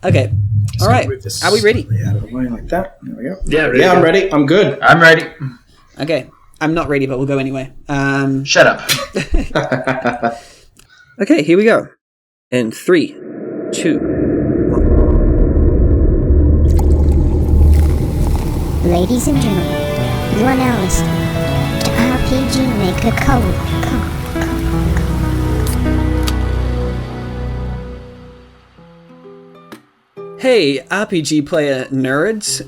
Okay. All right. Are we ready? Out of the way like that. There we go. Yeah, ready. I'm ready. I'm good. I'm ready. Okay. I'm not ready, but we'll go anyway. Shut up. Okay, here we go. In 3, 2, 1. Ladies and gentlemen, you are now listening to RPG Maker Cola. Hey, RPG player nerds.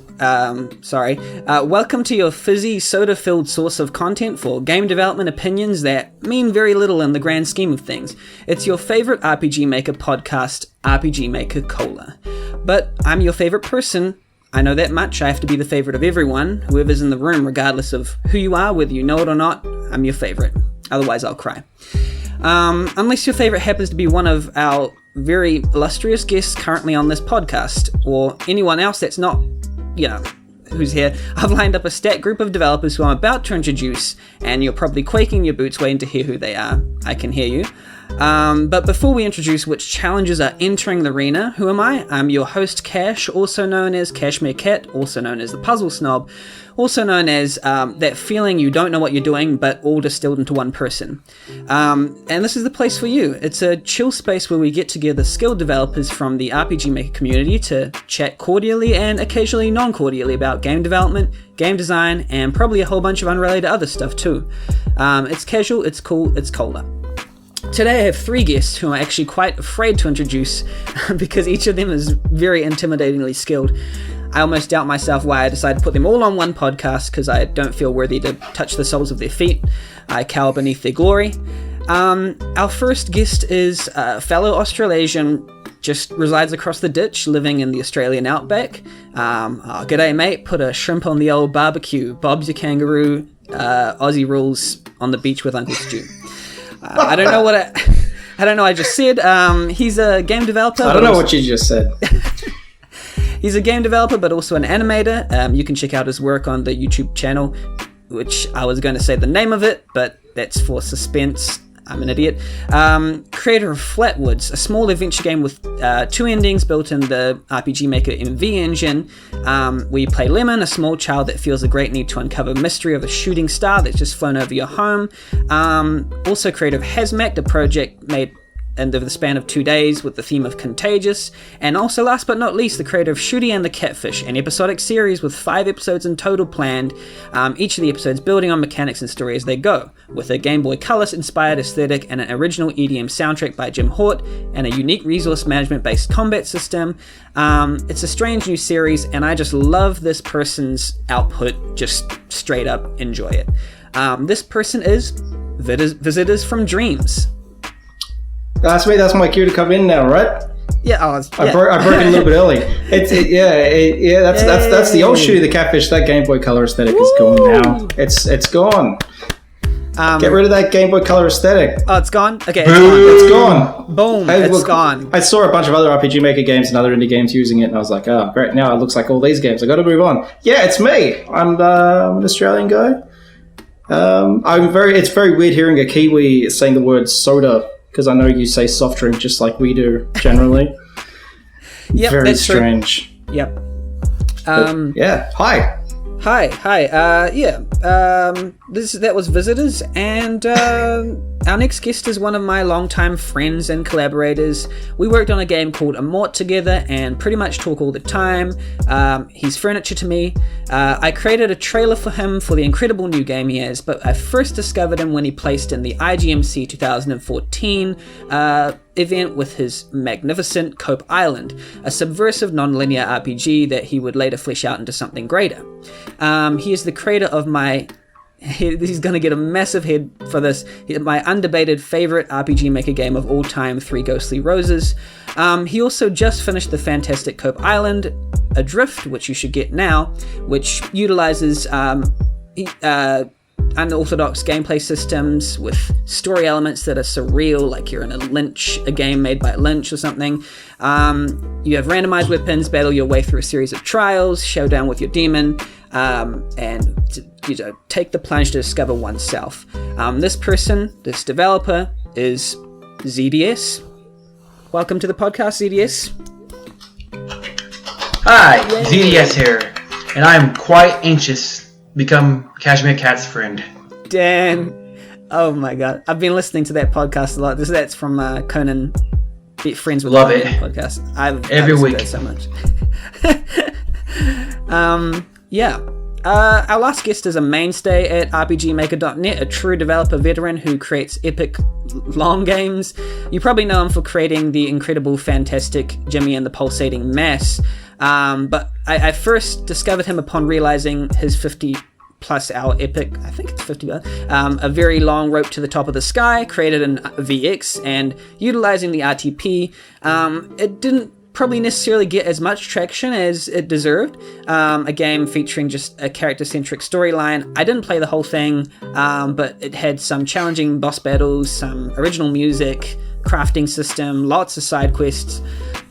Welcome to your fizzy, soda-filled source of content for game development opinions that mean very little in the grand scheme of things. It's your favorite RPG Maker podcast, RPG Maker Cola. But I'm your favorite person. I know that much. I have to be the favorite of everyone, whoever's in the room, regardless of who you are, whether you know it or not. I'm your favorite. Otherwise, I'll cry. Unless your favorite happens to be one of our very illustrious guests currently on this podcast, or anyone else that's not, who's here. I've lined up a stacked group of developers who I'm about to introduce, and you're probably quaking your boots waiting to hear who they are. I can hear you. But before we introduce which challenges are entering the arena, who am I? I'm your host, Cash, also known as Cashmere Cat, also known as the Puzzle Snob, also known as that feeling you don't know what you're doing, but all distilled into one person. And this is the place for you. It's a chill space where we get together skilled developers from the RPG Maker community to chat cordially and occasionally non-cordially about game development, game design, and probably a whole bunch of unrelated other stuff too. It's casual, it's cool, it's cola. Today I have 3 guests who I'm actually quite afraid to introduce because each of them is very intimidatingly skilled. I almost doubt myself why I decided to put them all on one podcast because I don't feel worthy to touch the soles of their feet. I cower beneath their glory. Our first guest is a fellow Australasian, just resides across the ditch, living in the Australian outback. G'day mate, put a shrimp on the old barbecue. Bob's your kangaroo. Aussie rules on the beach with Uncle Stu. I don't know what I just said. He's a game developer. I don't know what you just said. He's a game developer, but also an animator. You can check out his work on the YouTube channel, which I was going to say the name of it, but that's for suspense. I'm an idiot. Creator of Flatwoods, a small adventure game with 2 endings built in the RPG Maker MV engine. We play Lemon, a small child that feels a great need to uncover mystery of a shooting star that's just flown over your home. Also creator of Hazmat, a project made over the span of 2 days with the theme of Contagious. And also, last but not least, the creator of Shooty and the Catfish, an episodic series with 5 episodes in total planned, each of the episodes building on mechanics and story as they go, with a Game Boy Color-inspired aesthetic and an original EDM soundtrack by Jim Hort, and a unique resource management-based combat system. It's a strange new series, and I just love this person's output, just straight up enjoy it. This person is Visitors from Dreams. That's me. That's my cue to come in now, right? Yeah, I broke it a little bit early. That's the old Shooty the Catfish. That Game Boy Color aesthetic is gone now. It's gone. Get rid of that Game Boy Color aesthetic. Oh, it's gone? Okay, it's gone. Boom, it's gone. I saw a bunch of other RPG Maker games and other indie games using it, and I was like, oh, great, now it looks like all these games. I got to move on. Yeah, it's me. I'm an Australian guy. It's very weird hearing a Kiwi saying the word soda, because I know you say soft drink just like we do generally. Yep, very that's strange. True. Yep. Yeah. Hi. That was Visitors, and our next guest is one of my longtime friends and collaborators. We worked on a game called Amort together and pretty much talk all the time. He's furniture to me. I created a trailer for him for the incredible new game he has, but I first discovered him when he placed in the IGMC 2014 event with his magnificent Cope Island, a subversive non-linear RPG that he would later flesh out into something greater. He is the creator of he's going to get a massive head for this, my undebated favorite RPG Maker game of all time, 3 Ghostly Roses. He also just finished the fantastic Cope Island Adrift, which you should get now, which utilizes unorthodox gameplay systems with story elements that are surreal, like you're in a game made by Lynch or something. You have randomized weapons, battle your way through a series of trials, showdown with your demon, and take the plunge to discover oneself. This developer is zDS. Welcome to the podcast, zDS. Hi, zDS here, and I am quite anxious to become Cashmere Cat's friend. Dan. Oh my god. I've been listening to that podcast a lot. That's from Conan, Friends with Love Conan it. podcast. Every I've week. so much. Yeah. Our last guest is a mainstay at RPGmaker.net, a true developer veteran who creates epic long games. You probably know him for creating the incredible, fantastic Jimmy and the Pulsating Mass. But I first discovered him upon realizing his 50-plus hour epic, I think it's 50 hours, a very long rope to the top of the sky, created in VX, and utilizing the RTP. It didn't probably necessarily get as much traction as it deserved. A game featuring just a character-centric storyline. I didn't play the whole thing, but it had some challenging boss battles, some original music, crafting system, lots of side quests,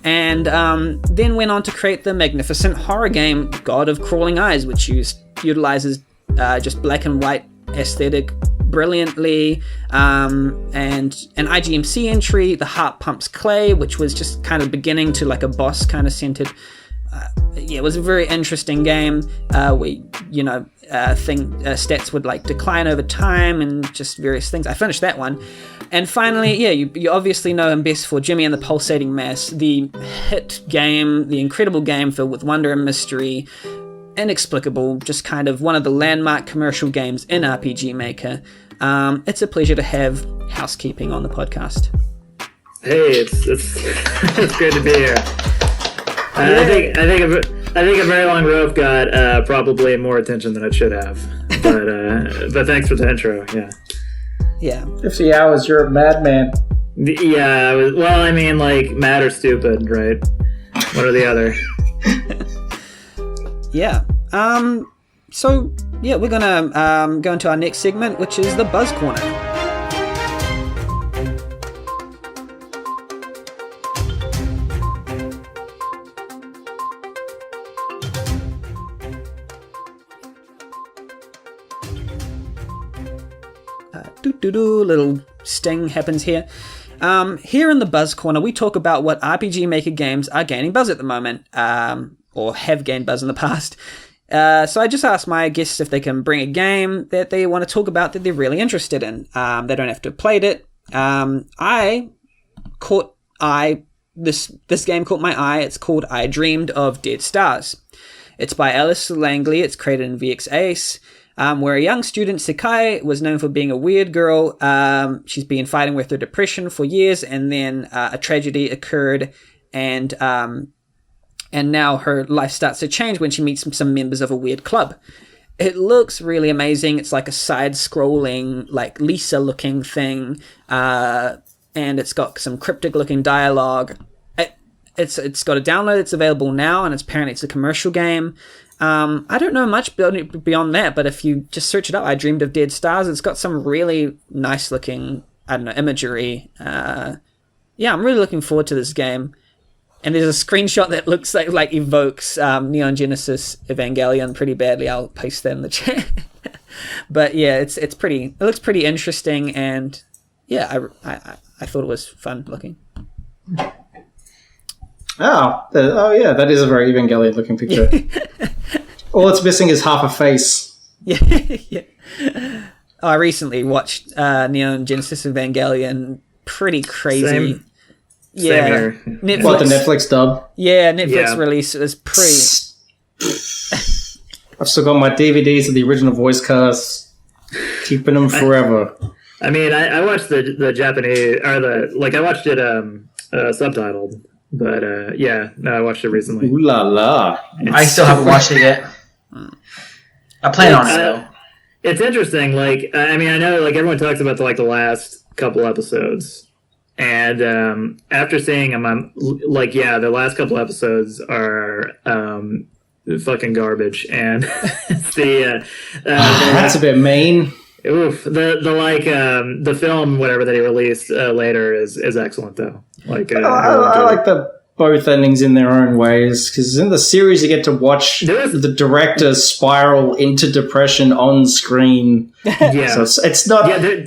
and then went on to create the magnificent horror game God of Crawling Eyes, which utilizes just black and white aesthetic brilliantly, and an IGMC entry, The Heart Pumps Clay, which was just kind of beginning to like a boss kind of centered. It was a very interesting game. Stats would like decline over time and just various things. I finished that one. And finally, you obviously know him best for Jimmy and the Pulsating Mass, the hit game, the incredible game filled with wonder and mystery, inexplicable, just kind of one of the landmark commercial games in RPG Maker. It's a pleasure to have housekeeping on the podcast. Hey, it's it's good to be here. I think a very long rope got probably more attention than it should have, but thanks for the intro. Yeah. 50 hours, you're a madman. Yeah. Well, I mean, like mad or stupid, right? One or the other. Yeah. So we're gonna go into our next segment, which is the Buzz Corner. Little sting happens here. Here in the Buzz Corner, we talk about what RPG Maker games are gaining buzz at the moment, or have gained buzz in the past. So I just asked my guests if they can bring a game that they want to talk about that they're really interested in. They don't have to have played it. This game caught my eye. It's called I Dreamed of Dead Stars. It's by Alice Langley. It's created in VX Ace, where a young student, Sakai, was known for being a weird girl. She's been fighting with her depression for years, and then a tragedy occurred, and now her life starts to change when she meets some members of a weird club. It looks really amazing. It's like a side-scrolling, like Lisa-looking thing, and it's got some cryptic-looking dialogue. It's got a download. It's available now, and apparently it's a commercial game. I don't know much beyond that, but if you just search it up, I Dreamed of Dead Stars, it's got some really nice-looking, imagery. I'm really looking forward to this game. And there's a screenshot that looks like evokes Neon Genesis Evangelion pretty badly. I'll paste that in the chat. But yeah, it looks pretty interesting, and yeah, I thought it was fun looking. That is a very Evangelion looking picture. All it's missing is half a face. Yeah. I recently watched Neon Genesis Evangelion. Pretty crazy. Same Yeah, here. Netflix. What, the Netflix dub? Yeah, Netflix release was pretty. I've still got my DVDs of the original voice cast. Keeping them forever. I mean, I watched the Japanese, I watched it subtitled, but I watched it recently. Ooh la la. I still haven't watched it yet. I plan on it though. It's interesting. I know everyone talks about the last couple episodes, and after seeing them, I'm the last couple episodes are fucking garbage, and that's a bit mean. Oof, the film whatever that he released later is excellent though. I like both endings in their own ways, because in the series you get to watch the director spiral into depression on screen. Yeah, so it's not. Yeah,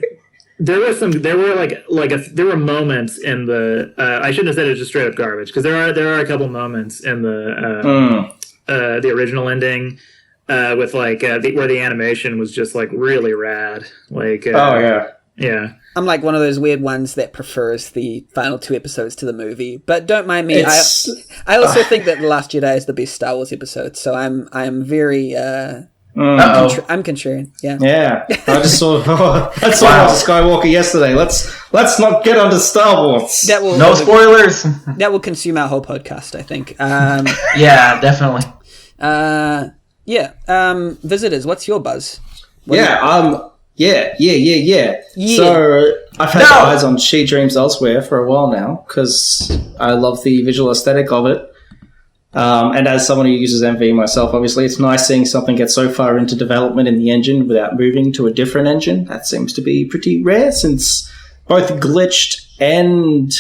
there were moments in the I shouldn't have said it was just straight up garbage, because there are a couple moments in the original ending with like where the animation was just like really rad, like yeah. I'm like one of those weird ones that prefers the final 2 episodes to the movie, but don't mind me. I also think that The Last Jedi is the best Star Wars episode, so I'm very I'm contrarian. Yeah. I just saw Skywalker yesterday. Let's not get onto Star Wars. No spoilers. That will consume our whole podcast, I think. Yeah, definitely. Visitors, what's your buzz? Yeah. So I've had eyes on She Dreams Elsewhere for a while now because I love the visual aesthetic of it. And as someone who uses MV myself, obviously, it's nice seeing something get so far into development in the engine without moving to a different engine. That seems to be pretty rare since both Glitched and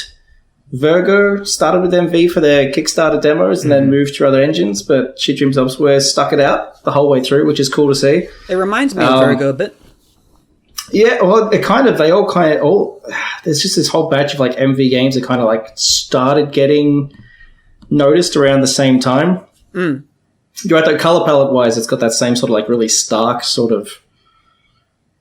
Virgo started with MV for their Kickstarter demos and then moved to other engines, but She Dreams Elsewhere stuck it out the whole way through, which is cool to see. It reminds me of Virgo a bit. Yeah, well, there's just this whole batch of like MV games that kind of like started getting noticed around the same time. You're right, though, color palette wise, it's got that same sort of like really stark sort of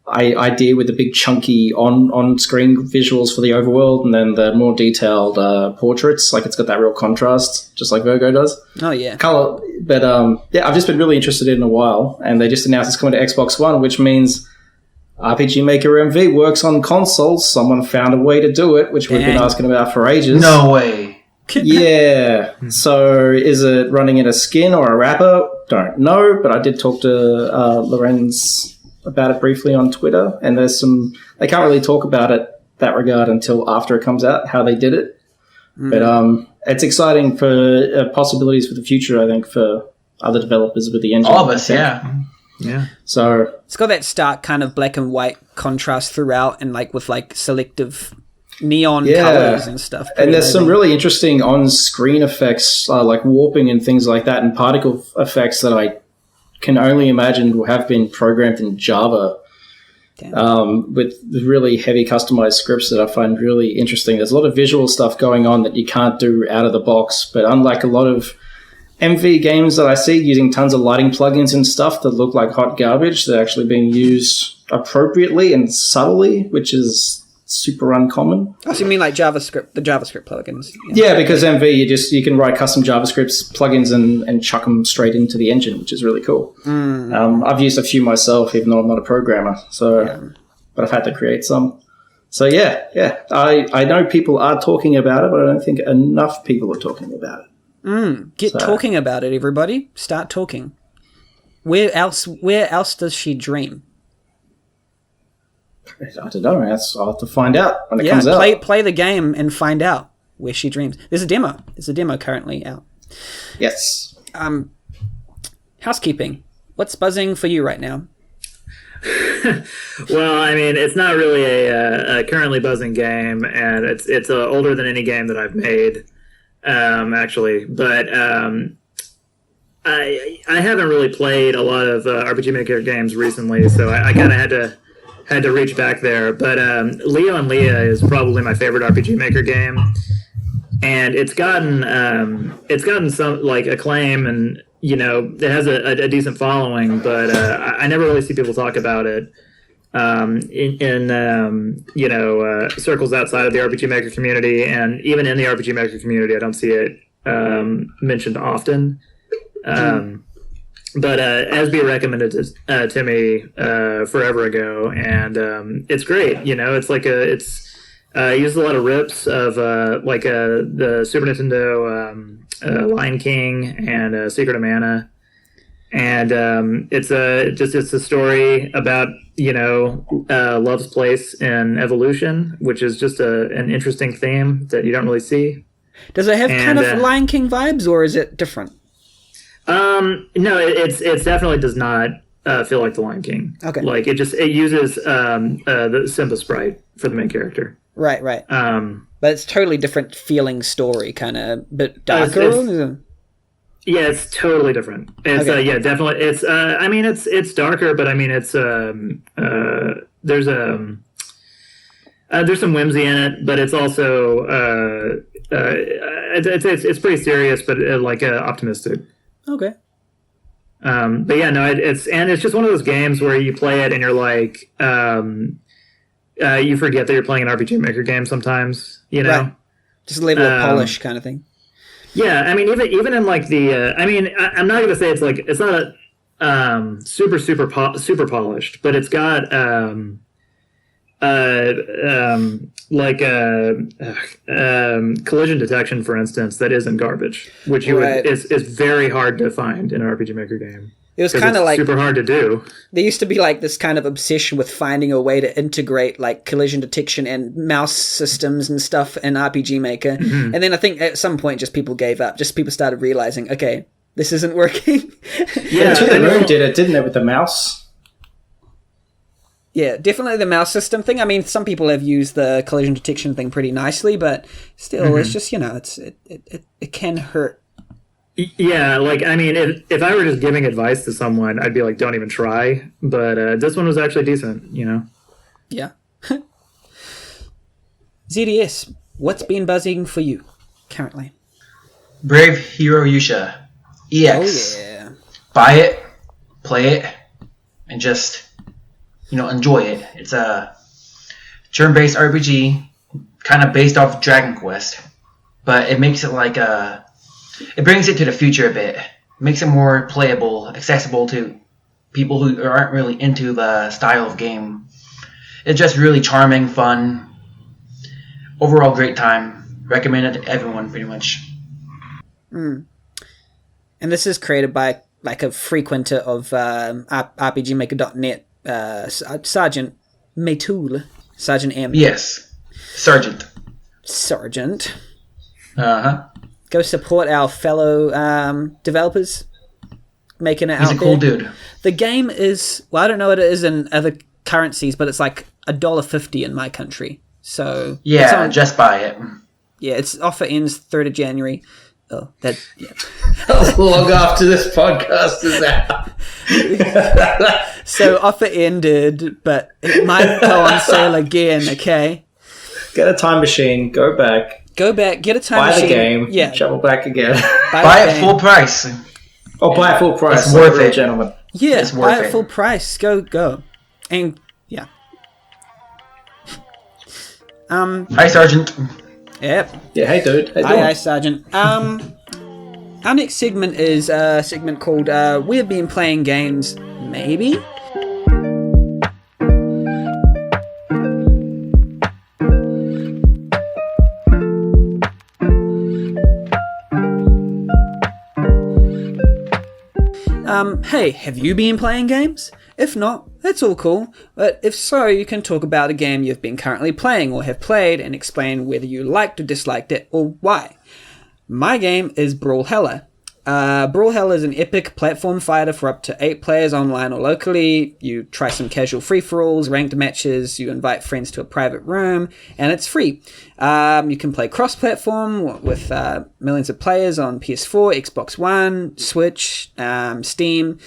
idea with the big chunky on-screen visuals for the overworld and then the more detailed portraits. Like it's got that real contrast, just like Virgo does. Oh, yeah. Color, but I've just been really interested in it a while, and they just announced it's coming to Xbox One, which means RPG Maker MV works on consoles. Someone found a way to do it, which we've been asking about for ages. No way. Yeah. So is it running in a skin or a wrapper? Don't know, but I did talk to Lorenz about it briefly on Twitter, and they can't really talk about it that regard until after it comes out, how they did it. But it's exciting for possibilities for the future, I think, for other developers with the engine. All of us, yeah. Yeah. So it's got that stark kind of black and white contrast throughout, and like with like selective neon colors and stuff. And there's some really interesting on-screen effects, like warping and things like that, and particle effects that I can only imagine will have been programmed in Java with really heavy customized scripts that I find really interesting. There's a lot of visual stuff going on that you can't do out of the box, but unlike a lot of MV games that I see using tons of lighting plugins and stuff that look like hot garbage, they're actually being used appropriately and subtly, which is super uncommon. Oh, so you mean like JavaScript, the JavaScript plugins? Yeah, because MV, you can write custom JavaScript plugins and chuck them straight into the engine, which is really cool. I've used a few myself, even though I'm not a programmer, but I've had to create some. So yeah, I know people are talking about it, but I don't think enough people are talking about it. Get talking about it, everybody. Start talking. Where else does she dream? I don't know. I'll have to find out when it comes out. Play the game and find out where she dreams. There's a demo. There's a demo currently out. Yes. Housekeeping. What's buzzing for you right now? Well, I mean, it's not really a currently buzzing game, and it's older than any game that I've made. Actually, but I haven't really played a lot of RPG Maker games recently, so I kind of had to reach back there. But Leo and Leah is probably my favorite RPG Maker game, and it's gotten some like acclaim, and it has a decent following, but I never really see people talk about it in circles outside of the RPG Maker community, and even in the RPG Maker community, I don't see it mentioned often. But Asby recommended it to me forever ago, and it's great. It's like it uses a lot of rips of the Super Nintendo Lion King and Secret of Mana, and it's a story about love's place in evolution, which is just an interesting theme that you don't really see. Does it have kind of Lion King vibes, or is it different? No, it definitely does not feel like the Lion King. Okay, like it uses the Simba sprite for the main character. Right. But it's totally different feeling story, kind of bit darker. Yeah, it's totally different. It's definitely. It's it's darker, but I mean it's there's There's some whimsy in it, but it's also it's pretty serious, but optimistic. Okay. But yeah, no, it's just one of those games where you play it and you're like, you forget that you're playing an RPG Maker game sometimes, you know? Right. Just a level of polish kind of thing. Yeah, I mean, even in like I'm not going to say it's not super polished, but it's got collision detection, for instance, that isn't garbage, which is very hard to find in an RPG Maker game. It was kind of like super hard to do. There used to be like this kind of obsession with finding a way to integrate like collision detection and mouse systems and stuff in RPG Maker. Mm-hmm. And then I think at some point just people gave up. Just people started realizing, okay, this isn't working. Yeah, the Room did it, didn't it, with the mouse? Yeah, definitely the mouse system thing. I mean, some people have used the collision detection thing pretty nicely, but still, it's just, it can hurt. Yeah, like, I mean, if I were just giving advice to someone, I'd be like, don't even try. But this one was actually decent, you know? Yeah. zDS, what's been buzzing for you currently? Brave Hero Yusha EX. Oh, yeah. Buy it, play it, and just, enjoy it. It's a turn-based RPG, kind of based off Dragon Quest, but it makes it like it brings it to the future a bit. Makes it more playable, accessible to people who aren't really into the style of game. It's just really charming, fun. Overall, great time. Recommend it to everyone, pretty much. And this is created by like a frequenter of RPGmaker.net, Sergeant Maytool. Sergeant M. Yes. Sergeant. Uh-huh. Go support our fellow developers making it out there. He's a cool dude. The game is, well, I don't know what it is in other currencies, but it's like $1.50 in my country. So yeah, just buy it. Yeah, its offer ends 3rd of January. Oh, that, yeah. How long after this podcast is out? So offer ended, but it might go on sale again, okay? Get a time machine, go back, get a time machine. buy the game, yeah. travel back again. Buy it full price. Oh, buy it full price. It's worth it, gentlemen. Yeah, it's worth buy it full price. Go. And, yeah. Hi, Sergeant. Yep. Yeah, hey, dude. Hi, Sergeant. Our next segment is a segment called We've Been Playing Games, Maybe? Hey, have you been playing games? If not, that's all cool, but if so, you can talk about a game you've been currently playing or have played and explain whether you liked or disliked it or why. My game is Brawlhalla. Brawlhalla is an epic platform fighter for up to 8 players online or locally. You try some casual free-for-alls, ranked matches, you invite friends to a private room, and it's free. You can play cross-platform with millions of players on PS4, Xbox One, Switch, Steam,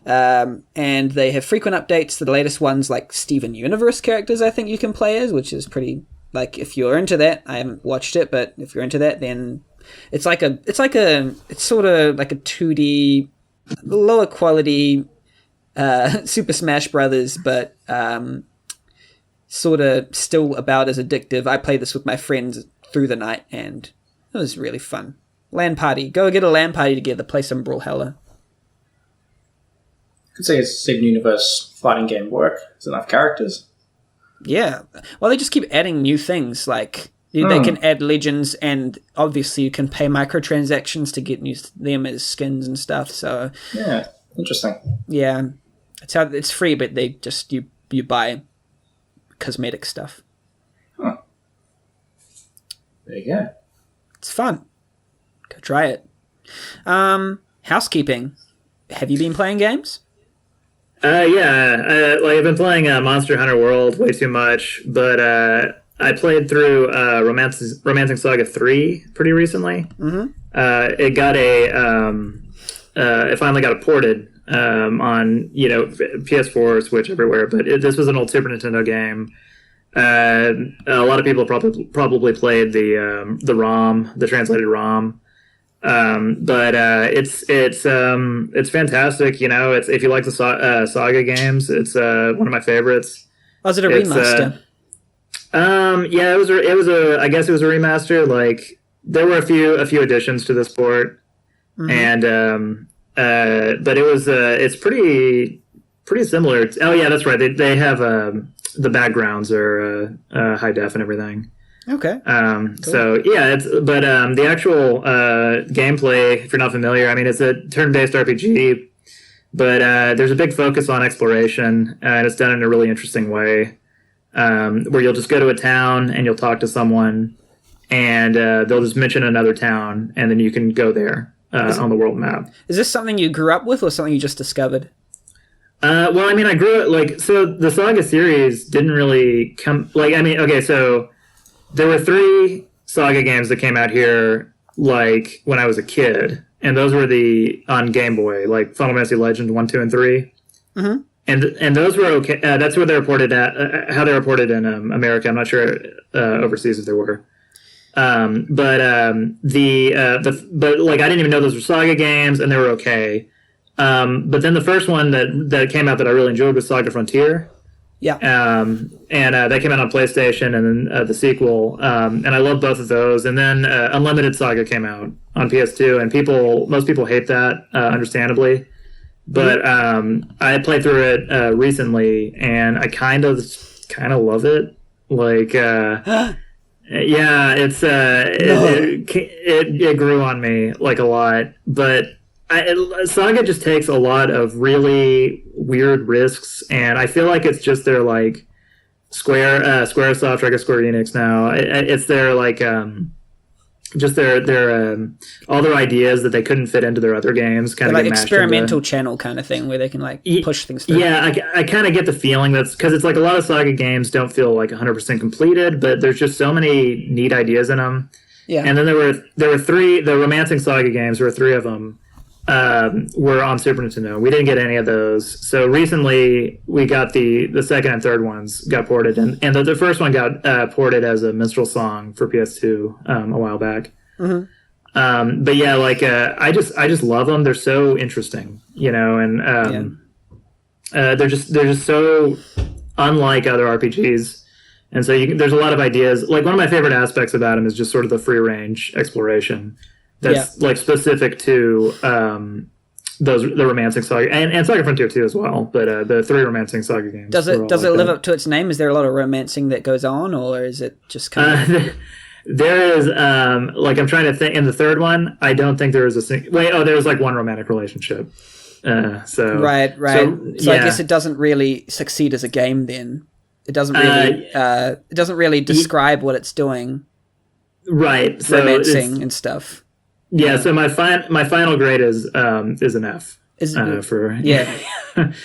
and they have frequent updates to the latest ones like Steven Universe characters I think you can play as, which is pretty, like, if you're into that, I haven't watched it, but if you're into that, then it's sort of like a 2D, lower quality Super Smash Brothers, but sort of still about as addictive. I played this with my friends through the night, and it was really fun. LAN party. Go get a LAN party together, play some Brawlhalla. I could say it's Steven Universe fighting game work. There's enough characters. Yeah. Well, they just keep adding new things, like they can add legends, and obviously you can pay microtransactions to get them as skins and stuff. So yeah, interesting. Yeah, it's free, but they just you buy cosmetic stuff. Huh. There you go. It's fun. Go try it. Housekeeping. Have you been playing games? Yeah. I've been playing Monster Hunter World way too much, but I played through Romancing Saga 3 pretty recently. Mm-hmm. It got it finally got it ported on PS4, Switch, everywhere. But this was an old Super Nintendo game, A lot of people probably played the ROM, the translated ROM. But it's fantastic. You know, it's if you like the Saga games, it's one of my favorites. Was it a remaster? Yeah, it was I guess it was a remaster. Like there were a few additions to this port, and but it's pretty similar. Oh yeah, that's right. They have the backgrounds are high def and everything. Okay. Cool. So yeah, the actual gameplay, if you're not familiar, I mean, it's a turn-based RPG, but there's a big focus on exploration, and it's done in a really interesting way, where you'll just go to a town and you'll talk to someone, and they'll just mention another town, and then you can go there on the world map. Is this something you grew up with, or something you just discovered? Well, I mean, I grew up so the Saga series didn't really come so. There were 3 Saga games that came out here, like, when I was a kid. And those were on Game Boy, like Final Fantasy Legend 1, 2, and 3. Mm-hmm. And those were okay. That's where they're reported at, how they're reported in America. I'm not sure overseas if there were. But I didn't even know those were Saga games, and they were okay. But then the first one that came out that I really enjoyed was Saga Frontier. Yeah. And that came out on PlayStation, and then the sequel. And I love both of those. And then Unlimited Saga came out on PS2, and most people hate that, understandably. But I played through it recently, and I kind of love it. Like, yeah, it's it grew on me like a lot, but. Saga just takes a lot of really weird risks, and I feel like it's just their like Squaresoft, I guess Square Enix now. It's their like just their all their ideas that they couldn't fit into their other games, kind of like experimental channel kind of thing where they can like push things through. Yeah, I kind of get the feeling that's because it's like a lot of Saga games don't feel like 100% completed, but there's just so many neat ideas in them. Yeah, and then there were 3 the Romancing Saga games. There were 3 of them. Were on Super Nintendo. We didn't get any of those. So recently we got the second and third ones got ported, and the first one got ported as a minstrel song for PS2 a while back. Mm-hmm. But yeah, like I just love them. They're so interesting, you know, and they're just so unlike other RPGs. And so there's a lot of ideas. Like one of my favorite aspects about them is just sort of the free range exploration. That's like specific to the Romancing Saga and Saga Frontier 2 as well, but the 3 Romancing Saga games. Does it live up to its name? Is there a lot of romancing that goes on, or is it just kind of... There is, like I'm trying to think, in the third one, I don't think there was there was like one romantic relationship. Right. So yeah. I guess it doesn't really succeed as a game then. It doesn't really describe what it's doing. Right. So romancing and stuff. Yeah, so my final grade is an F. For yeah.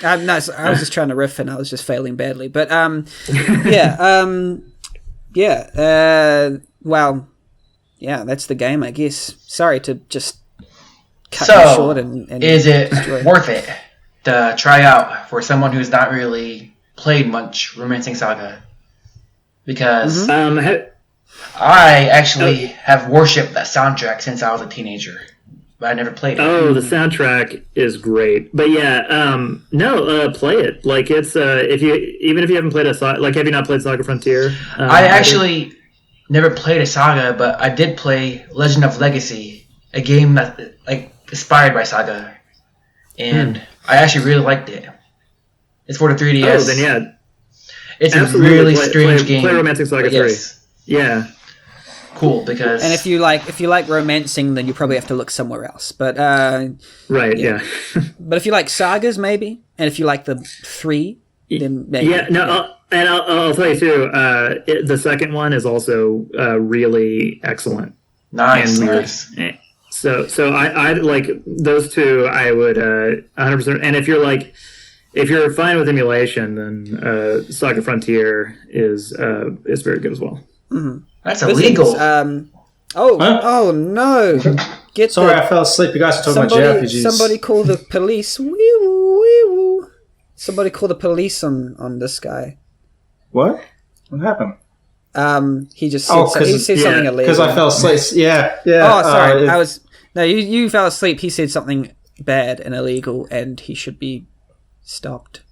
I was just trying to riff and I was just failing badly. But well, yeah, that's the game, I guess. Sorry to just cut you short and is it worth it to try out for someone who's not really played much Romancing Saga? Because I actually have worshipped that soundtrack since I was a teenager, but I never played it. Oh, the soundtrack is great. But yeah, play it. Like it's if you haven't played have you not played Saga Frontier? I actually never played a Saga, but I did play Legend of Legacy, a game that like inspired by Saga, and I actually really liked it. It's for the 3DS. Oh, then yeah, it's absolutely a really strange game. Play Romancing Saga 3. Yeah. Cool, because and if you like romancing, then you probably have to look somewhere else. But right, yeah. But if you like sagas, maybe, and if you like the 3, then maybe. Yeah, no, I'll tell you too. The second one is also really excellent. Nice. So I like those 2. I would 100%. And if you're fine with emulation, then Saga Frontier is very good as well. Mm-hmm. That's illegal. Oh no! Sorry, I fell asleep. You guys are talking about JRPGs. Somebody call the police. Wee-woo, wee-woo. Somebody call the police on this guy. What? What happened? He just said, he said something illegal. Because I fell asleep. Yeah. Oh, sorry. No, you fell asleep. He said something bad and illegal, and he should be stopped.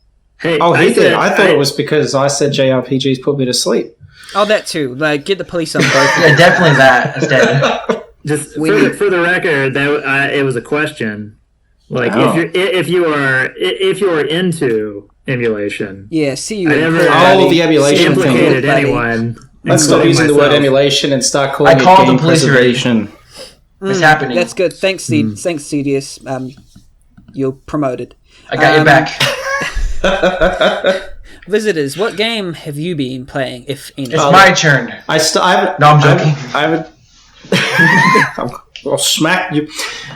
Hey, he did. I thought it was because I said JRPGs put me to sleep. Oh, that too. Like, get the police on both. Yeah, definitely that instead. Just for the record, that it was a question. Like, if you are into emulation, see you. I never the emulation implicated anyone. Let's stop using the word emulation and start calling it game preservation. It's happening. That's good. Thanks, Thanks, CDS. You're promoted. I got your back. Visitors, what game have you been playing, if any? It's my turn. No, I'm joking. I'll smack you.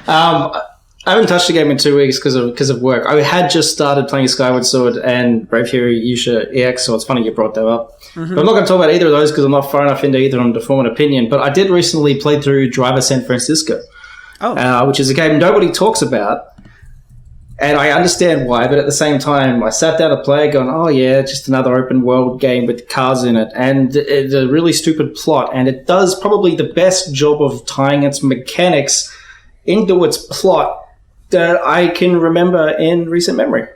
I haven't touched the game in 2 weeks because of work. I had just started playing Skyward Sword and Brave Hero Yusha EX, so it's funny you brought that up. Mm-hmm. But I'm not going to talk about either of those because I'm not far enough into either of them to form an opinion. But I did recently play through Driver San Francisco, which is a game nobody talks about. And I understand why, but at the same time, I sat down to play going, oh yeah, just another open world game with cars in it. And it's a really stupid plot. And it does probably the best job of tying its mechanics into its plot that I can remember in recent memory.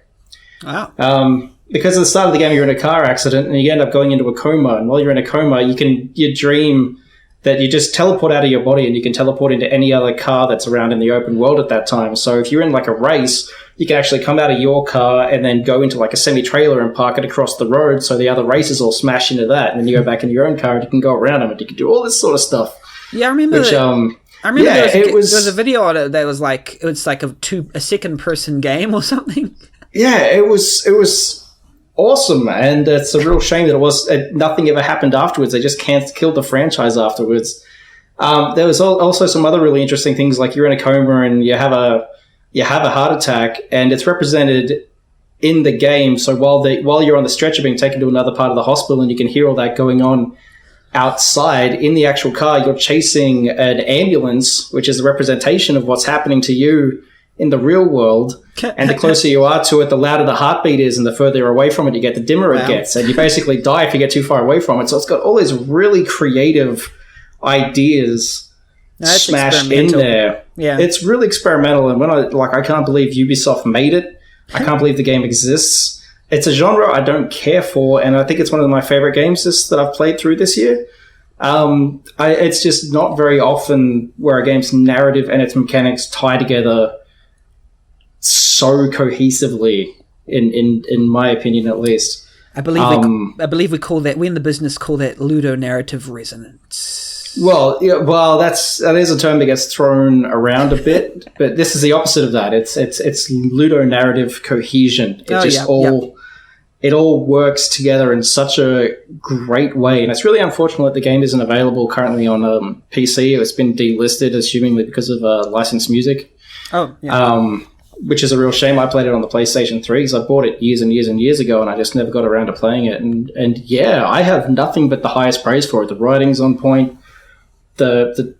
Wow. Because at the start of the game, you're in a car accident and you end up going into a coma. And while you're in a coma, you dream that you just teleport out of your body and you can teleport into any other car that's around in the open world at that time. So if you're in like a race, you can actually come out of your car and then go into like a semi-trailer and park it across the road so the other racers all smash into that. And then you go back into your own car and you can go around them and you can do all this sort of stuff. Yeah, I remember there was a video on it that was like, it was like a second person game or something. Yeah, it was awesome, and it's a real shame that nothing ever happened afterwards. They just killed the franchise afterwards. There was also some other really interesting things, like you're in a coma and you have a heart attack, and it's represented in the game. So while you're on the stretcher being taken to another part of the hospital, and you can hear all that going on outside in the actual car, you're chasing an ambulance, which is a representation of what's happening to you in the real world. And the closer you are to it, the louder the heartbeat is, and the further you're away from it you get, the dimmer it gets, and you basically die if you get too far away from it. So it's got all these really creative ideas smashed in there. Yeah, it's really experimental, and I can't believe Ubisoft made it. I can't believe the game exists. It's a genre I don't care for, and I think it's one of my favorite games that I've played through this year. It's just not very often where a game's narrative and its mechanics tie together so cohesively, in my opinion, at least. I believe we call that, we in the business call that ludonarrative resonance. Well, that is a term that gets thrown around a bit, but this is the opposite of that. It's ludonarrative cohesion. It all works together in such a great way, and it's really unfortunate that the game isn't available currently on PC. It's been delisted, assumingly because of licensed music. Oh, yeah. Which is a real shame. I played it on the PlayStation 3 because I bought it years and years and years ago, and I just never got around to playing it. And yeah, I have nothing but the highest praise for it. The writing's on point. The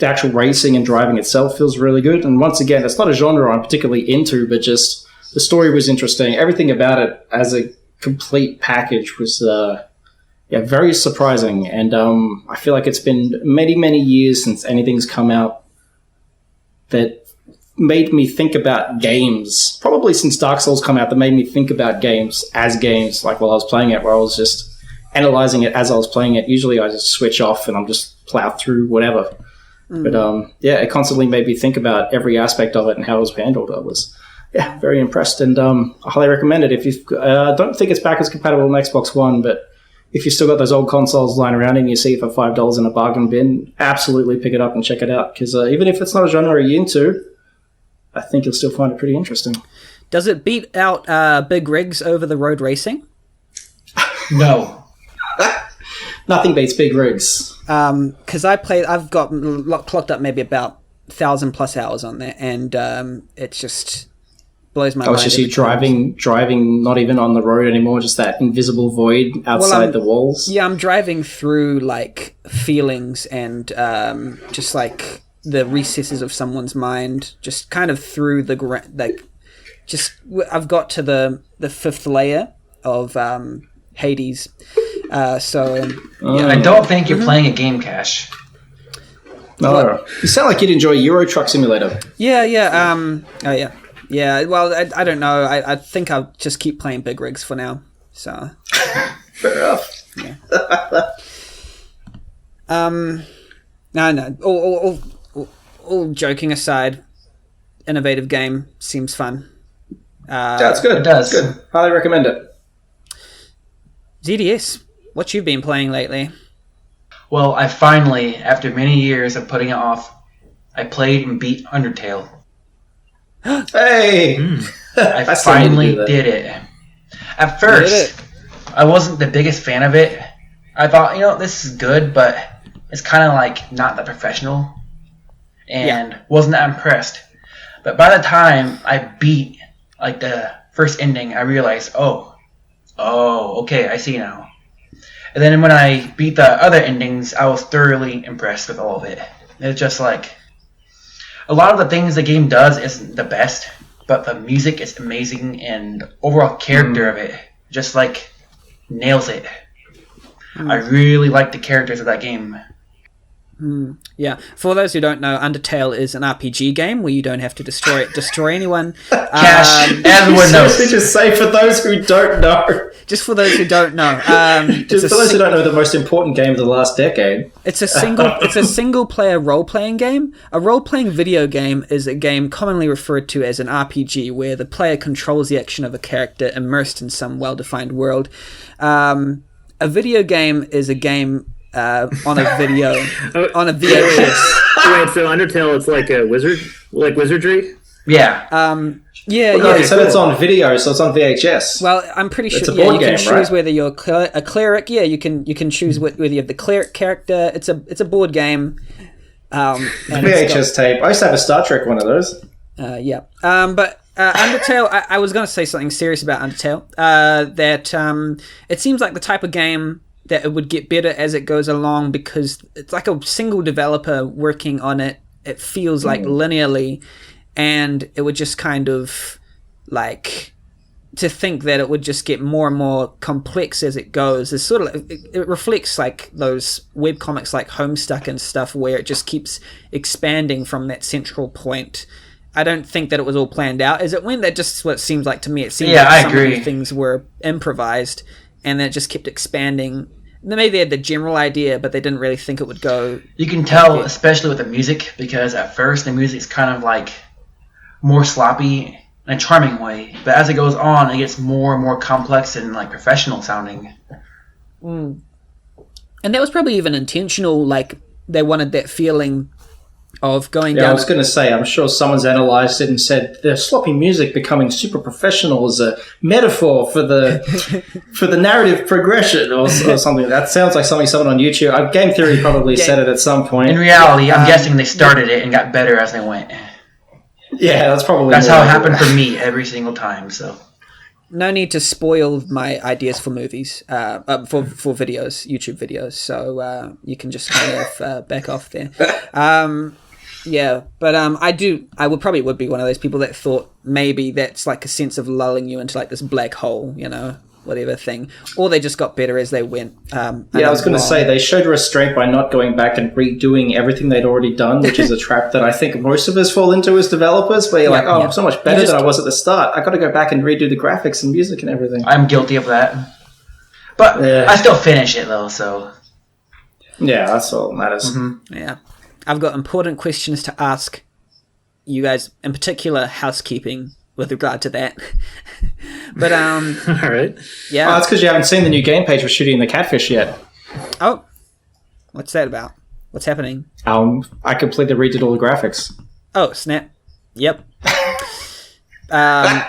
actual racing and driving itself feels really good. And once again, it's not a genre I'm particularly into, but just the story was interesting. Everything about it as a complete package was very surprising. And I feel like it's been many, many years since anything's come out that made me think about games, probably since Dark Souls come out, that made me think about games as games, like while I was playing it, where I was just analyzing it as I was playing it. Usually I just switch off and I'm just plow through whatever. But it constantly made me think about every aspect of it and how it was handled. I was very impressed, and I highly recommend it. If you don't think it's backwards compatible on Xbox One, but if you've still got those old consoles lying around and you see it for $5 in a bargain bin, absolutely pick it up and check it out, because even if it's not a genre you're into, I think you'll still find it pretty interesting. Does it beat out big rigs over the road racing? No. Nothing beats big rigs. Because I've got clocked up maybe about 1,000+ hours on there, and it just blows my mind. It's just you driving not even on the road anymore, just that invisible void outside the walls. Yeah, I'm driving through like feelings and just like the recesses of someone's mind, just kind of through I've got to the fifth layer of Hades, I don't think you're playing a game cache. No, you sound like you'd enjoy Euro Truck Simulator. Yeah. Well, I don't know. I think I'll just keep playing big rigs for now. So Fair enough. yeah. No. All joking aside, innovative game seems fun. That's good. It does. It's good. Highly recommend it. zDS, what you've been playing lately? Well, I finally, after many years of putting it off, I played and beat Undertale. Hey! I finally did it. At first, I wasn't the biggest fan of it. I thought, this is good, but it's kind of like not that professional. And wasn't that impressed. But by the time I beat like the first ending, I realized, oh, okay, I see now. And then when I beat the other endings, I was thoroughly impressed with all of it. It's just like, a lot of the things the game does isn't the best, but the music is amazing and overall character of it just like nails it. I really like the characters of that game. Yeah, for those who don't know, Undertale is an RPG game where you don't have to destroy anyone. Cash, everyone knows. Just say for those who don't know. Just for those who don't know, Just for those who don't know, the most important game of the last decade. It's a single player role playing game. A role playing video game is a game commonly referred to as an RPG, where the player controls the action of a character immersed in some well defined world. A video game is a game on a VHS. Wait, so Undertale, it's like a wizardry? Yeah. He said it's on video, so it's on VHS. Well, I'm pretty sure it's a board game, you can choose whether you're a cleric. Yeah, you can choose whether you have the cleric character. It's a board game. VHS tape. I used to have a Star Trek one of those. But Undertale, I was going to say something serious about Undertale. That it seems like the type of game that it would get better as it goes along, because it's like a single developer working on it. It feels like linearly, and it would just kind of like, to think that it would just get more and more complex as it goes. It's sort of, it reflects like those webcomics like Homestuck and stuff, where it just keeps expanding from that central point. I don't think that it was all planned out as it went. That just what it seems like to me. It seems like some of the things were improvised, and then it just kept expanding. Maybe they had the general idea, but they didn't really think it would go. You can tell, especially with the music, because at first the music's kind of like more sloppy in a charming way, but as it goes on, it gets more and more complex and like professional sounding. And that was probably even intentional. Like they wanted that feeling of going down. I was going to say, I'm sure someone's analysed it and said the sloppy music becoming super professional is a metaphor for the narrative progression or something. That sounds like someone on YouTube. Game Theory probably said it at some point. In reality, I'm guessing they started it and got better as they went. Yeah, that's how it happened for me every single time. So no need to spoil my ideas for movies, for videos, YouTube videos. So you can just kind of back off there. But I would be one of those people that thought maybe that's like a sense of lulling you into like this black hole, whatever thing, or they just got better as they went. I was going to say they showed restraint by not going back and redoing everything they'd already done, which is a trap that I think most of us fall into as developers, where you're I'm so much better than I was at the start. I got to go back and redo the graphics and music and everything. I'm guilty of that, but I still finish it though. So yeah, that's all that matters. Mm-hmm. Yeah, I've got important questions to ask you guys, in particular housekeeping with regard to that. But all right, yeah, that's because you haven't seen the new game page for shooting the catfish yet. Oh, what's that about? What's happening? I completely redid all the graphics. Oh, snap! Yep.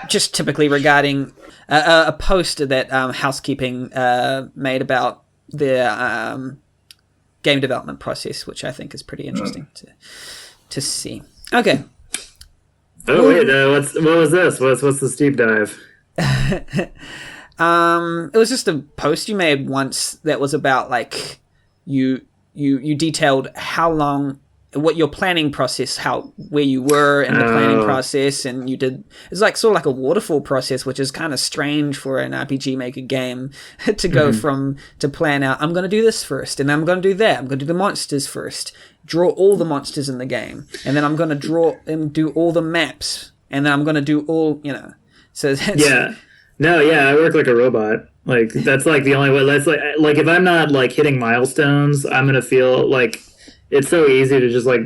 Just typically regarding a post that housekeeping made about their game development process, which I think is pretty interesting to see. Okay. Oh wait, what was this? What's this deep dive? It was just a post you made once that was about like you detailed how long what your planning process, where you were in the planning process, and it's like sort of like a waterfall process, which is kind of strange for an RPG Maker game to go to plan out, I'm going to do this first, and then I'm going to do that. I'm going to do the monsters first, draw all the monsters in the game, and then I'm going to draw and do all the maps, and then I'm going to do all, so I work like a robot. Like, that's like the only way. That's like if I'm not like hitting milestones, I'm going to feel like it's so easy to just like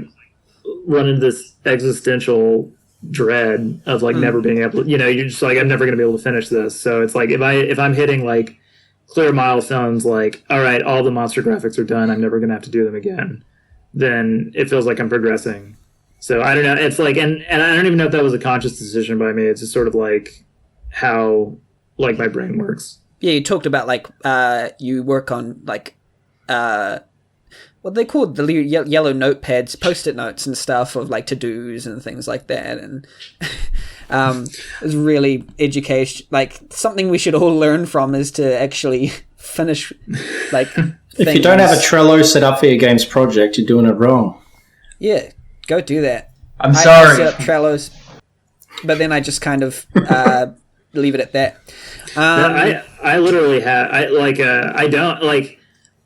run into this existential dread of like never being able to, you're just like, I'm never going to be able to finish this. So it's like if I'm hitting like clear milestones, like, all right, all the monster graphics are done, I'm never going to have to do them again, then it feels like I'm progressing. So I don't know. It's like, and I don't even know if that was a conscious decision by me. It's just sort of like how like my brain works. Yeah, you talked about like you work on like what they called the yellow notepads, post-it notes and stuff of like to-dos and things like that, and it was really education. Like, something we should all learn from is to actually finish like if you don't have a Trello set up for your game's project, you're doing it wrong. Yeah, go do that. I'm sorry. I set up Trellos, but then I just kind of leave it at that. I literally have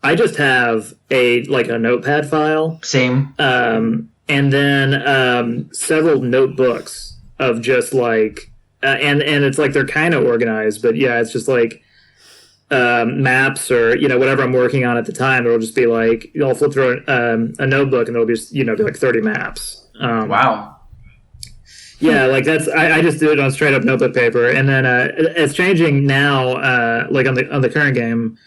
I just have a notepad file. Same. And then several notebooks of just like and it's like they're kind of organized, but yeah, it's just like maps or whatever I'm working on at the time. It'll just be like I'll flip through a notebook and there'll be be like 30 maps. Wow. Yeah, like that's I just do it on straight up notebook paper, and then it's changing now. Like on the current game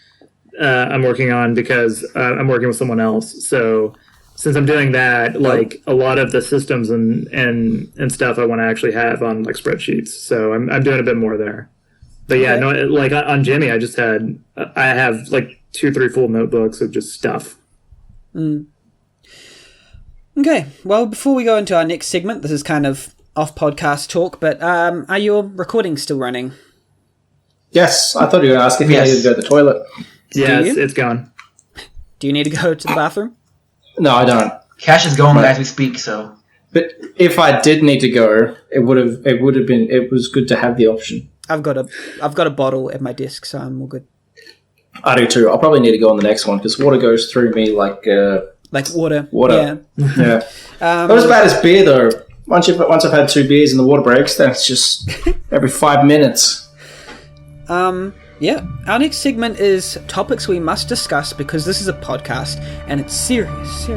I'm working on, because I'm working with someone else. So since I'm doing that, like a lot of the systems and stuff I want to actually have on like spreadsheets. So I'm doing a bit more there. But yeah, no, like on Jimmy, I have like 2-3 full notebooks of just stuff. Okay, well, before we go into our next segment, this is kind of off podcast talk, but are your recordings still running? Yes, I thought you were going to ask if you needed to go to the toilet. Yeah, it's gone. Do you need to go to the bathroom? No, I don't. Cash is going as we speak, so. But if I did need to go, it was good to have the option. I've got a bottle at my desk, so I'm all good. I do too. I'll probably need to go on the next one because water goes through me like water. Water. Yeah. Not as bad as beer though. Once I've had 2 beers and the water breaks, then it's just every 5 minutes. Yeah. Our next segment is topics we must discuss because this is a podcast and it's serious.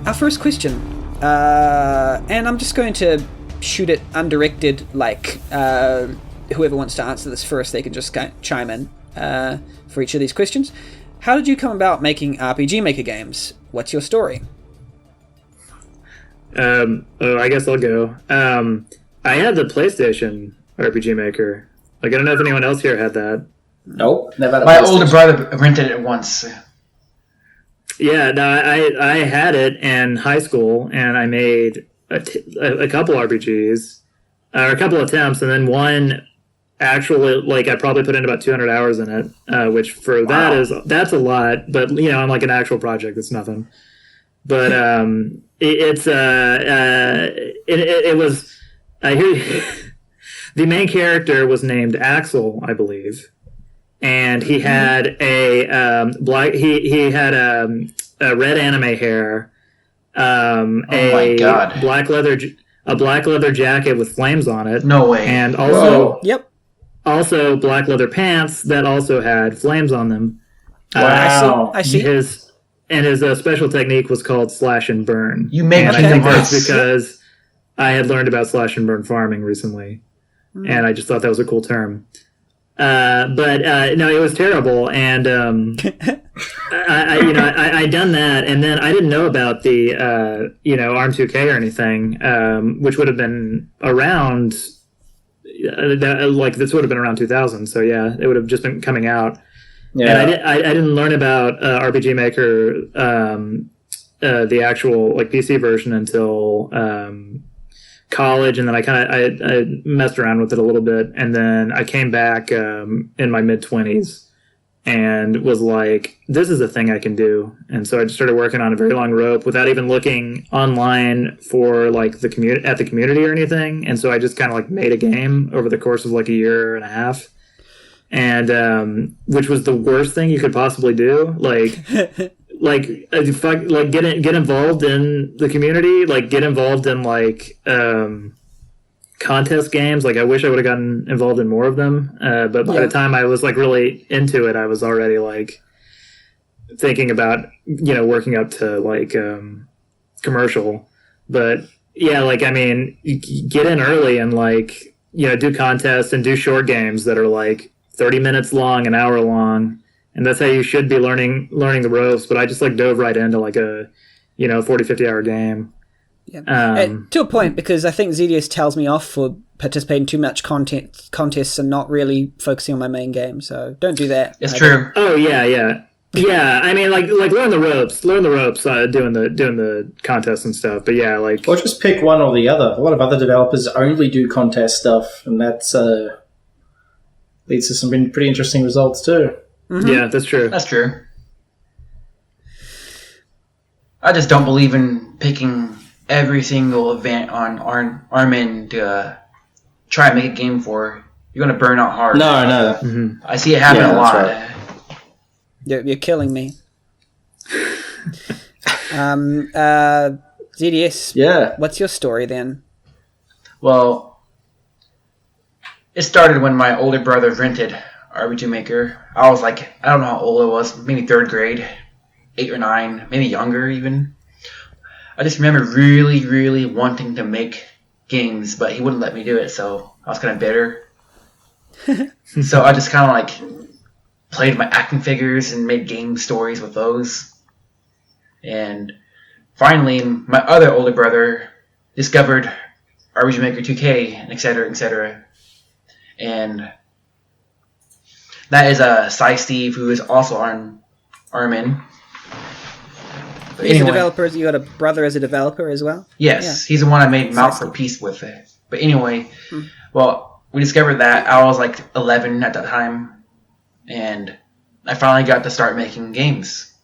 Our first question, and I'm just going to shoot it undirected, like whoever wants to answer this first, they can just chime in for each of these questions. How did you come about making RPG Maker games? What's your story? I guess I'll go. I had the PlayStation RPG Maker. Like, I don't know if anyone else here had that. Nope, never had a My PlayStation. older brother rented it once. Yeah, no, I had it in high school, and I made a couple RPGs, or a couple attempts, and then one actually, like, I probably put in about 200 hours in it, which for that's a lot, but, on like an actual project, it's nothing. But it was, I hear the main character was named Axel, I believe. And he had a black. He had a red anime hair. My God! Black leather jacket with flames on it. No way! And also, Yep. Also black leather pants that also had flames on them. Wow! I see. His special technique was called slash and burn. You make and I think worse. that's because I had learned about slash and burn farming recently, and I just thought that was a cool term. But no, it was terrible, and I done that, and then I didn't know about the ARM 2K or anything, which would have been around this would have been around 2000. So yeah, it would have just been coming out. Yeah. And I didn't learn about RPG Maker the actual like PC version until college, and then I messed around with it a little bit, and then I came back in my mid-20s and was like, this is a thing I can do. And so I just started working on a very long rope without even looking online for like the community or anything. And so I just kind of like made a game over the course of like a year and a half, and which was the worst thing you could possibly do. Like get involved in the community, like get involved in like contest games. Like I wish I would have gotten involved in more of them, but by the time I was like really into it, I was already like thinking about working up to like commercial. But yeah, like I mean, you get in early and like do contests and do short games that are like 30 minutes long, an hour long, and that's how you should be learning the ropes. But I just like dove right into like a 40-50 hour game. Yeah. To a point, because I think zDS tells me off for participating in too much contests and not really focusing on my main game. So don't do that. It's true. Oh yeah. I mean, like learn the ropes, doing the contests and stuff. But yeah, like or just pick one or the other. A lot of other developers only do contest stuff, and that's leads to some pretty interesting results too. Mm-hmm. Yeah, that's true. That's true. I just don't believe in picking every single event on Armin to try and make a game for. You're going to burn out hard. No. Mm-hmm. I see it happen a lot. Right. You're killing me. zDS. Yeah. What's your story then? Well, it started when my older brother rented RPG Maker. I was like, I don't know how old I was, maybe 3rd grade, 8 or 9, maybe younger even. I just remember really, really wanting to make games, but he wouldn't let me do it, so I was kind of bitter. So I just kind of like played my action figures and made game stories with those. And finally, my other older brother discovered RPG Maker 2K, and etc., etc. And that is Cy Steve, who is also on Armin. But He's a developer. You got a brother as a developer as well? Yes, yeah. He's the one I made Mount for Peace with. But anyway, well, we discovered that. I was like 11 at that time, and I finally got to start making games,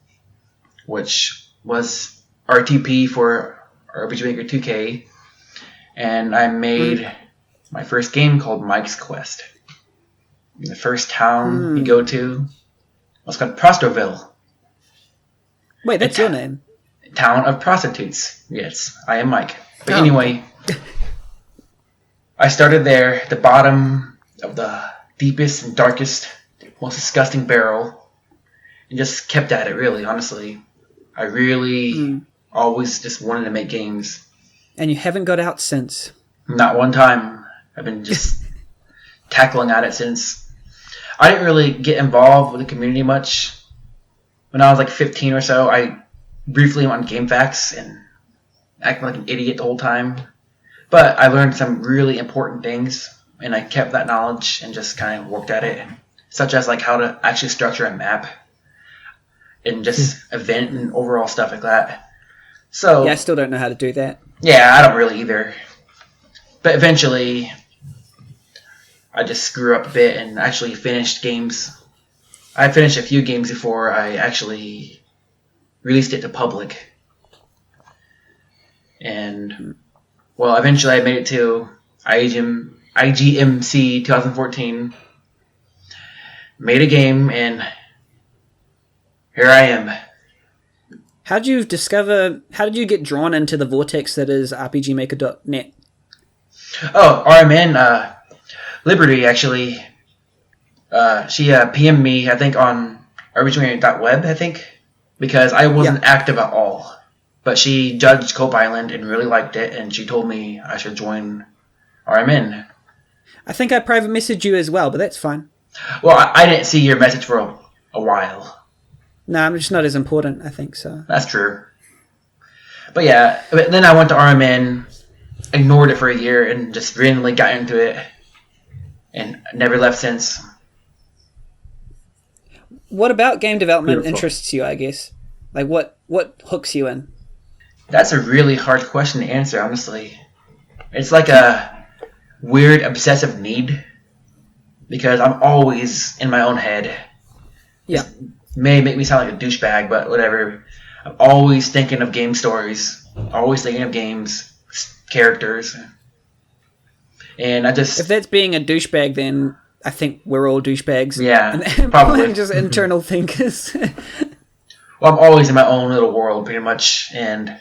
which was RTP for RPG Maker 2K, and I made my first game called Mike's Quest. The first town you go to was called Prostoville. Wait, that's your name? Town of prostitutes. Yes, I am Mike. But anyway, I started there, at the bottom of the deepest and darkest, most disgusting barrel, and just kept at it, really, honestly. I really always just wanted to make games. And you haven't got out since? Not one time. I've been just tackling at it since. I didn't really get involved with the community much. When I was like 15 or so, I briefly went on GameFAQs and acted like an idiot the whole time. But I learned some really important things, and I kept that knowledge and just kind of worked at it, such as like how to actually structure a map and just event and overall stuff like that. So yeah, I still don't know how to do that. Yeah, I don't really either. But eventually, I just screw up a bit and actually finished games. I finished a few games before I actually released it to public. And, well, eventually I made it to IGMC 2014. Made a game, and here I am. How did you get drawn into the vortex that is RPGmaker.net? Oh, RMN, Liberty, actually. She PM'd me, I think, on RPGmaker.web, I think, because I wasn't active at all. But she judged Cope Island and really liked it, and she told me I should join RMN. I think I private messaged you as well, but that's fine. Well, I didn't see your message for a while. No, I'm just not as important, I think, so. That's true. But yeah, but then I went to RMN, ignored it for a year, and just randomly got into it, and never left since. What about game development Beautiful. interests you, I guess? Like, what hooks you in? That's a really hard question to answer, honestly. It's like a weird obsessive need because I'm always in my own head. Yeah. It may make me sound like a douchebag, but whatever. I'm always thinking of game stories, always thinking of games, characters. And I just... If that's being a douchebag, then I think we're all douchebags. Yeah, and probably. just internal thinkers. Well, I'm always in my own little world, pretty much, and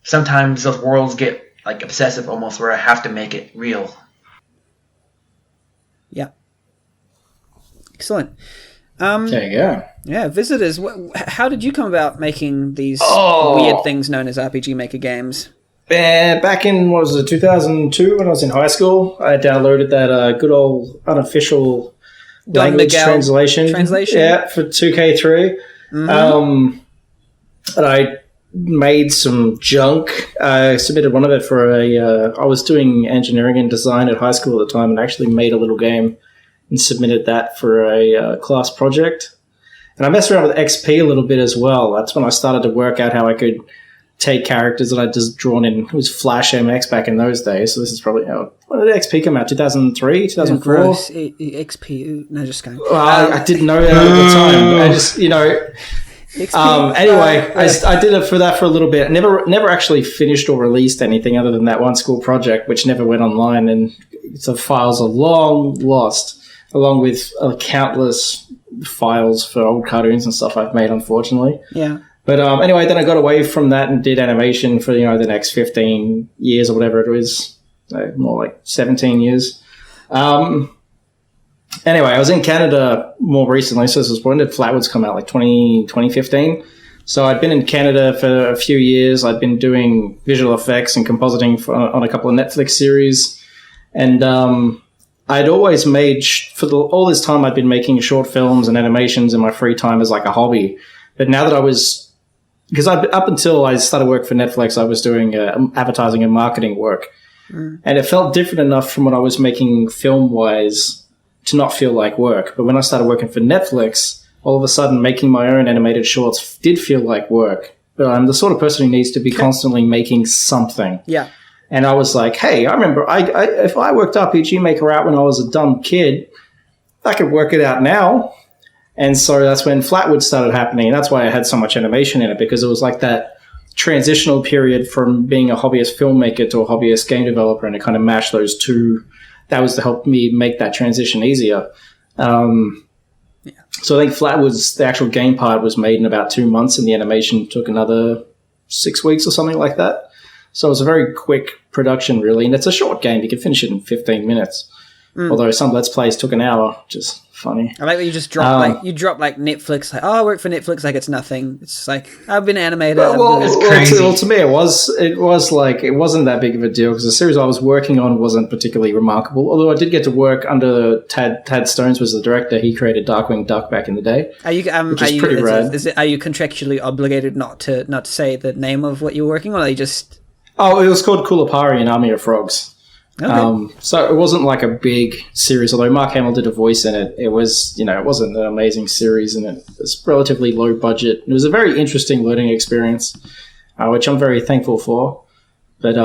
sometimes those worlds get like obsessive almost where I have to make it real. Yeah. Excellent. There you go. Yeah, visitors. How did you come about making these weird things known as RPG Maker games? Back in, 2002 when I was in high school, I downloaded that good old unofficial language translation. Yeah, for 2K3. Mm-hmm. And I made some junk. I submitted one of it for I was doing engineering and design at high school at the time and actually made a little game and submitted that for a class project. And I messed around with XP a little bit as well. That's when I started to work out how I could take characters that I'd just drawn in. It was Flash MX back in those days. So this is probably, when did XP come out? 2003, 2004? Yeah, XP, no, just going. I didn't know that at the time. I just, anyway, I did it for that for a little bit. Never actually finished or released anything other than that one school project, which never went online. And the files are long lost, along with countless files for old cartoons and stuff I've made, unfortunately. Yeah. But anyway, then I got away from that and did animation for, the next 15 years or whatever it was. More like 17 years. Anyway, I was in Canada more recently. So this was when did Flatwoods come out? Like 2015. So I'd been in Canada for a few years. I'd been doing visual effects and compositing on a couple of Netflix series. And I'd always made, all this time I'd been making short films and animations in my free time as like a hobby. But now that I was... Because up until I started work for Netflix, I was doing advertising and marketing work. And it felt different enough from what I was making film-wise to not feel like work. But when I started working for Netflix, all of a sudden making my own animated shorts did feel like work. But I'm the sort of person who needs to be constantly making something. Yeah. And I was like, hey, I remember if I worked RPG Maker out when I was a dumb kid, I could work it out now. And so that's when Flatwood started happening. And that's why I had so much animation in it, because it was like that transitional period from being a hobbyist filmmaker to a hobbyist game developer, and it kind of mashed those two. That was to help me make that transition easier. So I think Flatwood's, the actual game part was made in about 2 months, and the animation took another 6 weeks or something like that. So it was a very quick production, really. And it's a short game. You can finish it in 15 minutes. Although some Let's Plays took an hour, just funny. I like that you just drop like Netflix, like, I work for Netflix, like it's nothing. It's like, I've been animated. It's to me, it was like, it wasn't that big of a deal because the series I was working on wasn't particularly remarkable. Although I did get to work under Tad Stones was the director. He created Darkwing Duck back in the day. Are you pretty rad. Are you contractually obligated not to say the name of what you're working on? Or are you just... Oh, it was called Kulapari and Army of Frogs. Okay. So it wasn't like a big series, although Mark Hamill did a voice in it. It was, it wasn't an amazing series, and it was relatively low budget. It was a very interesting learning experience, which I'm very thankful for. But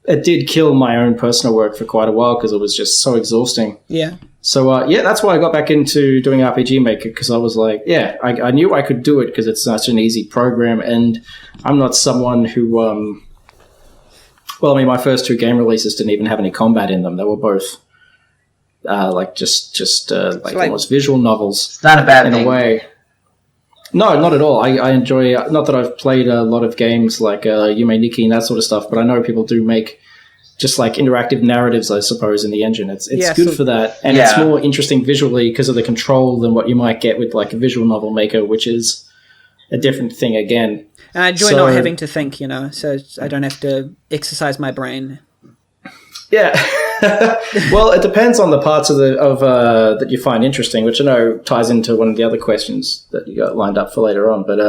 it did kill my own personal work for quite a while because it was just so exhausting. Yeah. So, that's why I got back into doing RPG Maker, because I was like, I knew I could do it because it's such an easy program, and I'm not someone who... Well, I mean, my first 2 game releases didn't even have any combat in them. They were both just almost visual novels. It's not a bad thing. In a way. No, not at all. I enjoy... not that I've played a lot of games like Yume Nikki and that sort of stuff, but I know people do make just like interactive narratives, I suppose, in the engine. It's good for that. And it's more interesting visually because of the control than what you might get with like a visual novel maker, which is a different thing again. And I enjoy not having to think, so I don't have to exercise my brain. Yeah. Well, it depends on the parts of that you find interesting, which I know ties into one of the other questions that you got lined up for later on. But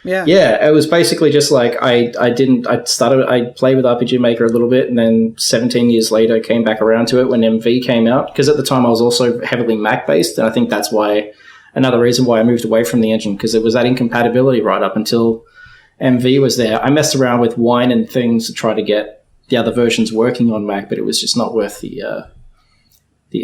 it was basically just like I played with RPG Maker a little bit, and then 17 years later came back around to it when MV came out, because at the time I was also heavily Mac based, and I think that's why another reason why I moved away from the engine, because it was that incompatibility right up until MV was there, I messed around with Wine and things to try to get the other versions working on Mac, but it was just not worth the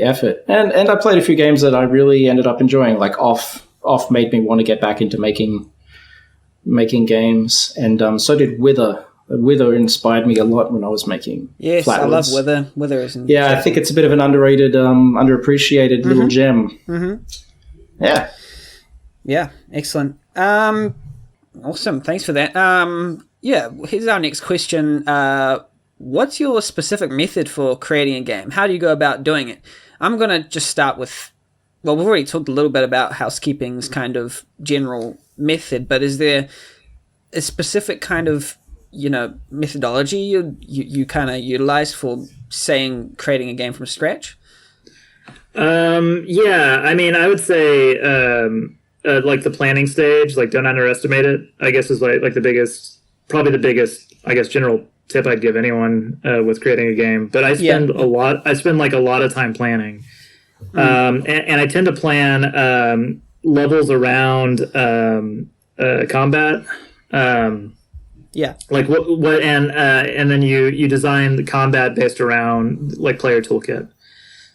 effort. And I played a few games that I really ended up enjoying, like Off made me want to get back into making games, and so did Wither. Wither inspired me a lot when I was making Yes, Flatwoods. I love Wither. Wither is I think it's a bit of an underrated, underappreciated little gem. Yeah. Yeah, excellent. Awesome, thanks for that. Here's our next question. What's your specific method for creating a game? How do you go about doing it? I'm going to just start with, well, we've already talked a little bit about housekeeping's kind of general method, but is there a specific kind of, methodology you kind of utilize for, creating a game from scratch? I mean, I would say, like the planning stage, like don't underestimate it, I guess is like the biggest, I guess, general tip I'd give anyone with creating a game. But I spend a lot of time planning. And I tend to plan levels around combat. Like what and then you design the combat based around like player toolkit.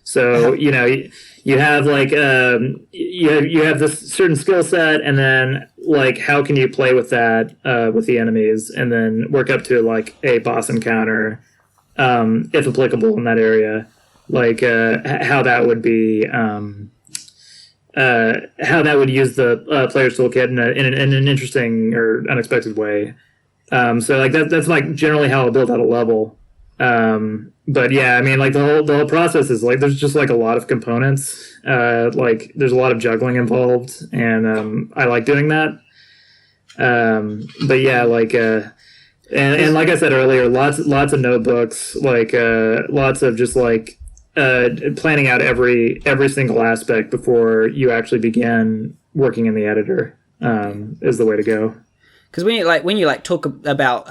So, you have like you have this certain skill set, and then like how can you play with that with the enemies, and then work up to like a boss encounter, if applicable in that area, like how that would be how that would use the player's toolkit in an interesting or unexpected way. So like that's like generally how I'll build out a level. But yeah, I mean, like the whole process is like there's just like a lot of components. Like there's a lot of juggling involved, and I like doing that. But yeah, like and like I said earlier, lots of notebooks, like lots of just like planning out every single aspect before you actually begin working in the editor is the way to go. Because when you talk about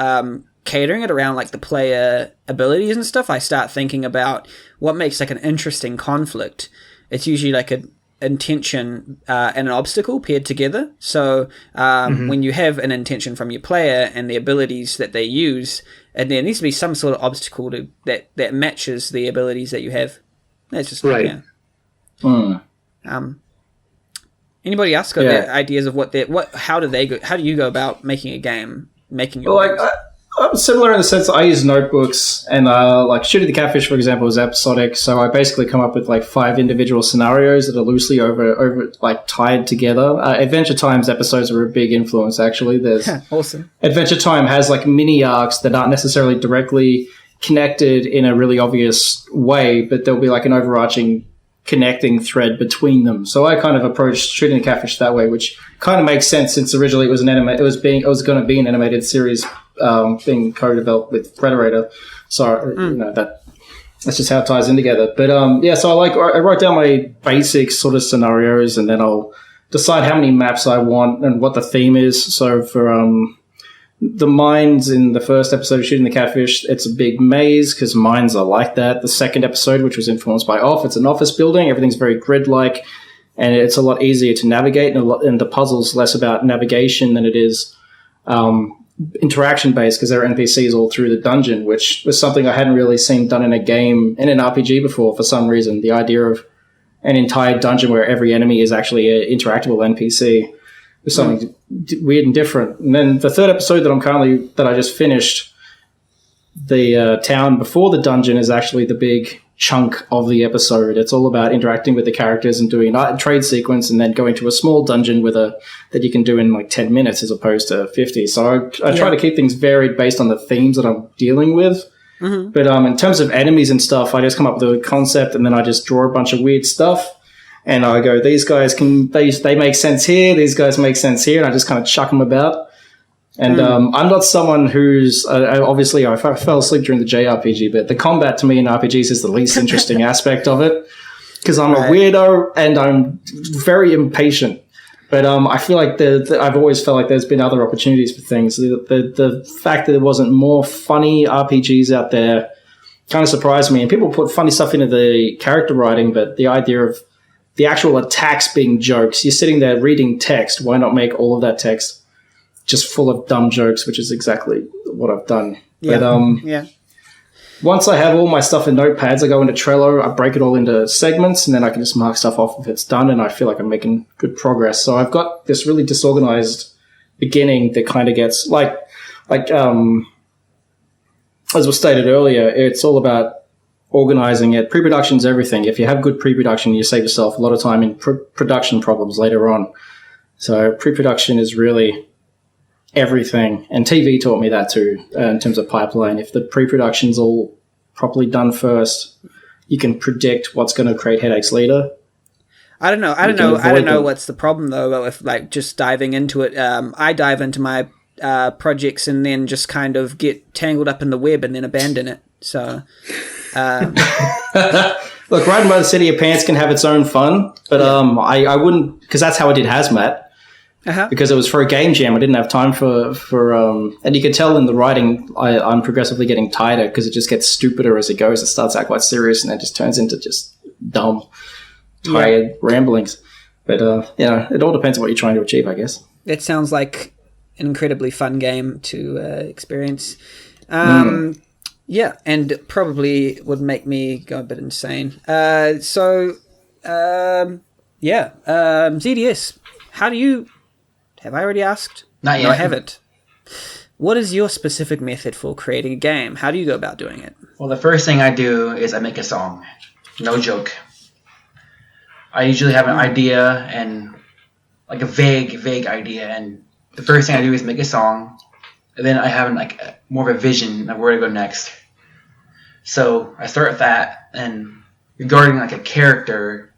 catering it around like the player abilities and stuff, I start thinking about what makes like an interesting conflict. It's usually like an intention and an obstacle paired together. So when you have an intention from your player and the abilities that they use, and there needs to be some sort of obstacle that matches the abilities that you have. That's just right. Yeah. Anybody else got their ideas of how do you go about making a game, making your games? I'm similar in the sense that I use notebooks, and like Shooting the Catfish, for example, was episodic. So I basically come up with like 5 individual scenarios that are loosely over like tied together. Adventure Time's episodes are a big influence, actually. There's awesome. Adventure Time has like mini arcs that aren't necessarily directly connected in a really obvious way, but there'll be like an overarching connecting thread between them. So I kind of approached Shooting the Catfish that way, which kind of makes sense since originally it was it was going to be an animated series being co-developed with Frederator. So that's just how it ties in together. But so I write down my basic sort of scenarios, and then I'll decide how many maps I want and what the theme is. So for the mines in the first episode of Shooting the Catfish, it's a big maze because mines are like that. The second episode, which was influenced by Off, it's an office building. Everything's very grid-like, and it's a lot easier to navigate, and the puzzle's less about navigation than it is interaction-based because there are NPCs all through the dungeon, which was something I hadn't really seen done in a game, in an RPG before for some reason. The idea of an entire dungeon where every enemy is actually an interactable NPC was something weird and different. And then the third episode that I just finished, the town before the dungeon is actually the big chunk of the episode. It's all about interacting with the characters and doing a trade sequence, and then going to a small dungeon that you can do in like 10 minutes as opposed to 50. So I try to keep things varied based on the themes that I'm dealing with. Mm-hmm. But in terms of enemies and stuff, I just come up with a concept, and then I just draw a bunch of weird stuff. And I go, these guys they make sense here, these guys make sense here, and I just kind of chuck them about. And I'm not someone who's obviously I fell asleep during the JRPG, but the combat to me in RPGs is the least interesting aspect of it because I'm a weirdo and I'm very impatient. But I feel like I've always felt like there's been other opportunities for things. The fact that there wasn't more funny RPGs out there kind of surprised me. And people put funny stuff into the character writing, but the idea of the actual attacks being jokes, you're sitting there reading text. Why not make all of that text just full of dumb jokes, which is exactly what I've done. Yeah. But once I have all my stuff in notepads, I go into Trello, I break it all into segments, and then I can just mark stuff off if it's done, and I feel like I'm making good progress. So I've got this really disorganized beginning that kind of gets as was stated earlier, it's all about organizing it. Pre-production is everything. If you have good pre-production, you save yourself a lot of time in production problems later on. So pre-production is really everything. And TV taught me that too, in terms of pipeline. If the pre-production's all properly done first, you can predict what's going to create headaches later. I don't know what's the problem though, if like just diving into it. I dive into my projects and then just kind of get tangled up in the web and then abandon it. So, look, riding by the seat of your pants can have its own fun, but I wouldn't, because that's how I did Hazmat. Because it was for a game jam. I didn't have time for and you can tell in the writing I'm progressively getting tighter because it just gets stupider as it goes. It starts out quite serious and then just turns into just dumb, tired ramblings. But it all depends on what you're trying to achieve, I guess. It sounds like an incredibly fun game to experience. Yeah, and probably would make me go a bit insane. ZDS, how do you... Have I already asked? Not yet. No, I haven't. What is your specific method for creating a game? How do you go about doing it? Well, the first thing I do is I make a song. No joke. I usually have an idea and like a vague idea, and the first thing I do is make a song, and then I have more of a vision of where to go next. So I start with that, and regarding like a character,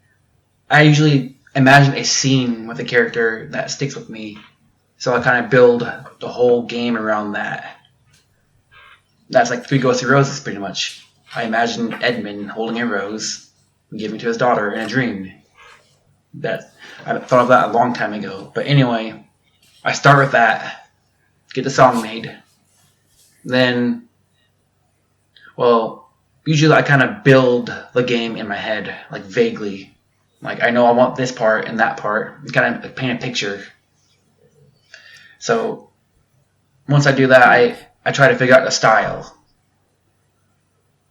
I usually imagine a scene with a character that sticks with me. So I kind of build the whole game around that. That's like Three Ghostly Roses, pretty much. I imagine Edmund holding a rose and giving to his daughter in a dream. I thought of that a long time ago. But anyway, I start with that, get the song made. Then, usually I kind of build the game in my head, like vaguely. Like, I know I want this part and that part. Kind of paint a picture. So, once I do that, I try to figure out the style.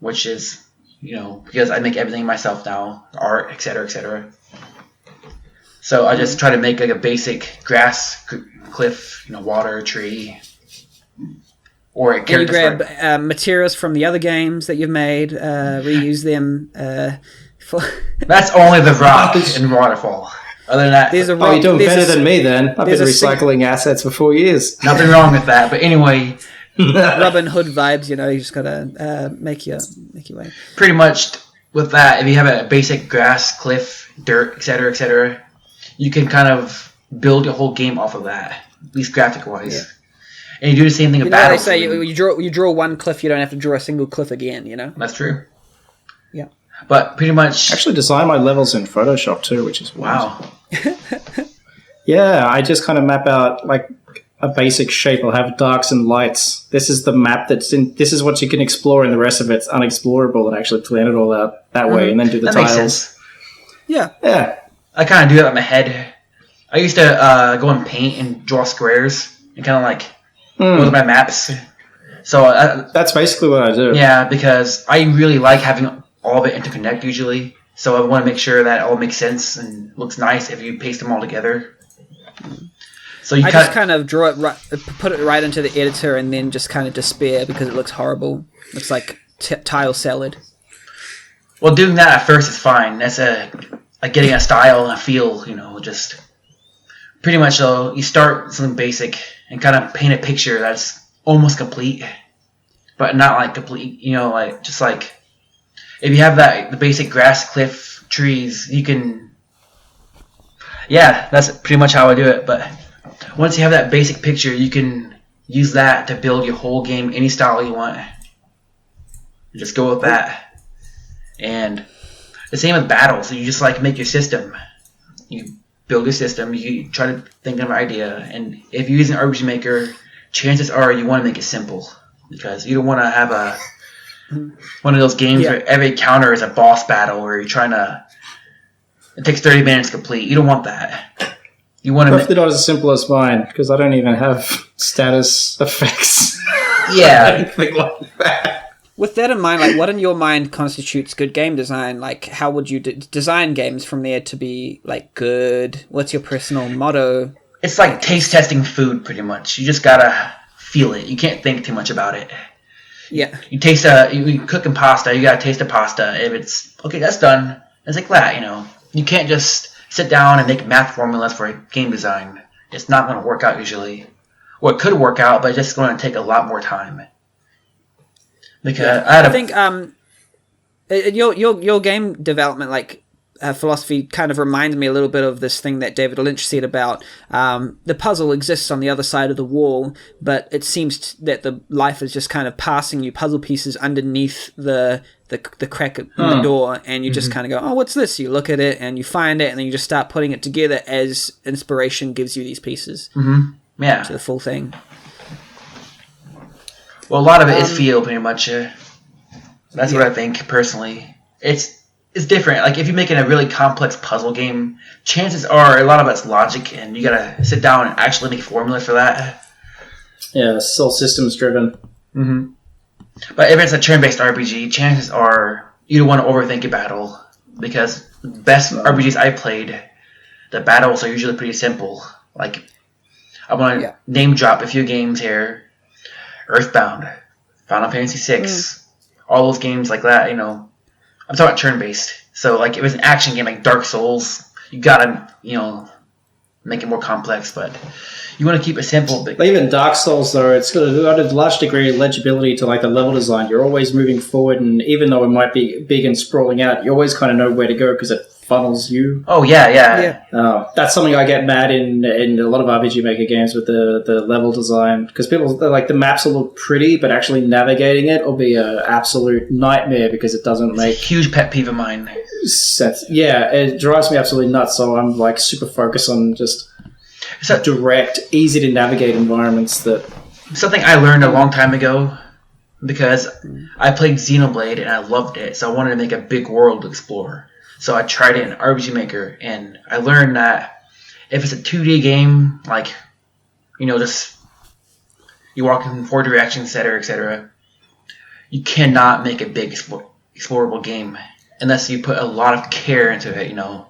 Which is, because I make everything myself now. Art, etc., etc. So, I just try to make like a basic grass, cliff, water, tree. Or a character. Can you grab materials from the other games that you've made, reuse them... That's only the rock and waterfall. Other than that, you're doing better than me then. I've been recycling assets for 4 years. Nothing wrong with that. But anyway, Robin Hood vibes. You just gotta make your way. Pretty much with that, if you have a basic grass, cliff, dirt, etc., you can kind of build your whole game off of that, at least graphic wise. Yeah. And you do the same thing with battles. They say you draw one cliff, you don't have to draw a single cliff again. That's true. Yeah. But pretty much... I actually design my levels in Photoshop too, which is wow. Yeah, I just kind of map out like a basic shape. I'll have darks and lights. This is the map this is what you can explore, and the rest of it's unexplorable, and actually plan it all out that way and then do the tiles. Makes sense. Yeah. I kind of do that in my head. I used to go and paint and draw squares and kind of like go to my maps. So that's basically what I do. Yeah, because I really like having all of it interconnect usually, so I want to make sure that it all makes sense and looks nice if you paste them all together. So I just kind of draw it, put it right into the editor, and then just kind of despair because it looks horrible. Looks like tile salad. Well, doing that at first is fine. That's like getting a style and a feel, just pretty much. So you start with something basic and kind of paint a picture that's almost complete, but not like complete. Just like. If you have the basic grass, cliff, trees, you can... Yeah, that's pretty much how I do it. But once you have that basic picture, you can use that to build your whole game any style you want. You just go with that. And the same with battles. You just make your system. You build your system. You try to think of an idea. And if you're using RPG Maker, chances are you want to make it simple. Because you don't want to have one of those games where every counter is a boss battle where you're trying to... It takes 30 minutes to complete. You don't want that. You want to Hopefully not as simple as mine, because I don't even have status effects. Yeah. Anything like that. With that in mind, like, what in your mind constitutes good game design? Like, how would you design games from there to be, like, good? What's your personal motto? It's like taste testing food, pretty much. You just gotta feel it. You can't think too much about it. Yeah. You cooking pasta, you gotta taste the pasta. If it's, okay, that's done. It's like that, you know. You can't just sit down and make math formulas for game design. It's not gonna work out usually. Well, it could work out, but it's just gonna take a lot more time. Because I think your game development, like, philosophy kind of reminds me a little bit of this thing that David Lynch said about the puzzle exists on the other side of the wall, but it seems that the life is just kind of passing you puzzle pieces underneath the crack in the door, and you just kind of go, oh, what's this? You look at it and you find it, and then you just start putting it together as inspiration gives you these pieces. Mm-hmm. Yeah. To the full thing. Well, a lot of it is feel, pretty much. That's what I think, personally. It's different. Like, if you're making a really complex puzzle game, chances are a lot of it's logic, and you gotta sit down and actually make formulas for that. Yeah, it's all systems driven. Mm-hmm. But if it's a turn-based RPG, chances are you don't want to overthink a battle, because the best RPGs I played, the battles are usually pretty simple. Like, I want to name drop a few games here. Earthbound, Final Fantasy VI, all those games like that, you know. I'm talking about turn-based. So, like, if it's an action game like Dark Souls, you gotta, you know, make it more complex, but you want to keep it simple. But even Dark Souls, though, it's got a large degree of legibility to, like, the level design. You're always moving forward, and even though it might be big and sprawling out, you always kind of know where to go because it funnels you. Oh, yeah. That's something I get mad in a lot of RPG Maker games with the level design, because people, like, the maps will look pretty, but actually navigating it will be an absolute nightmare because it doesn't make... It's a huge pet peeve of mine. Sense. Yeah, it drives me absolutely nuts, so I'm, like, super focused on just direct, easy to navigate environments that... Something I learned a long time ago, because I played Xenoblade and I loved it, so I wanted to make a big world to explore. So I tried it in RPG Maker, and I learned that if it's a 2D game, like, you know, just you walk in forward directions, etc., you cannot make a big explorable game unless you put a lot of care into it, you know.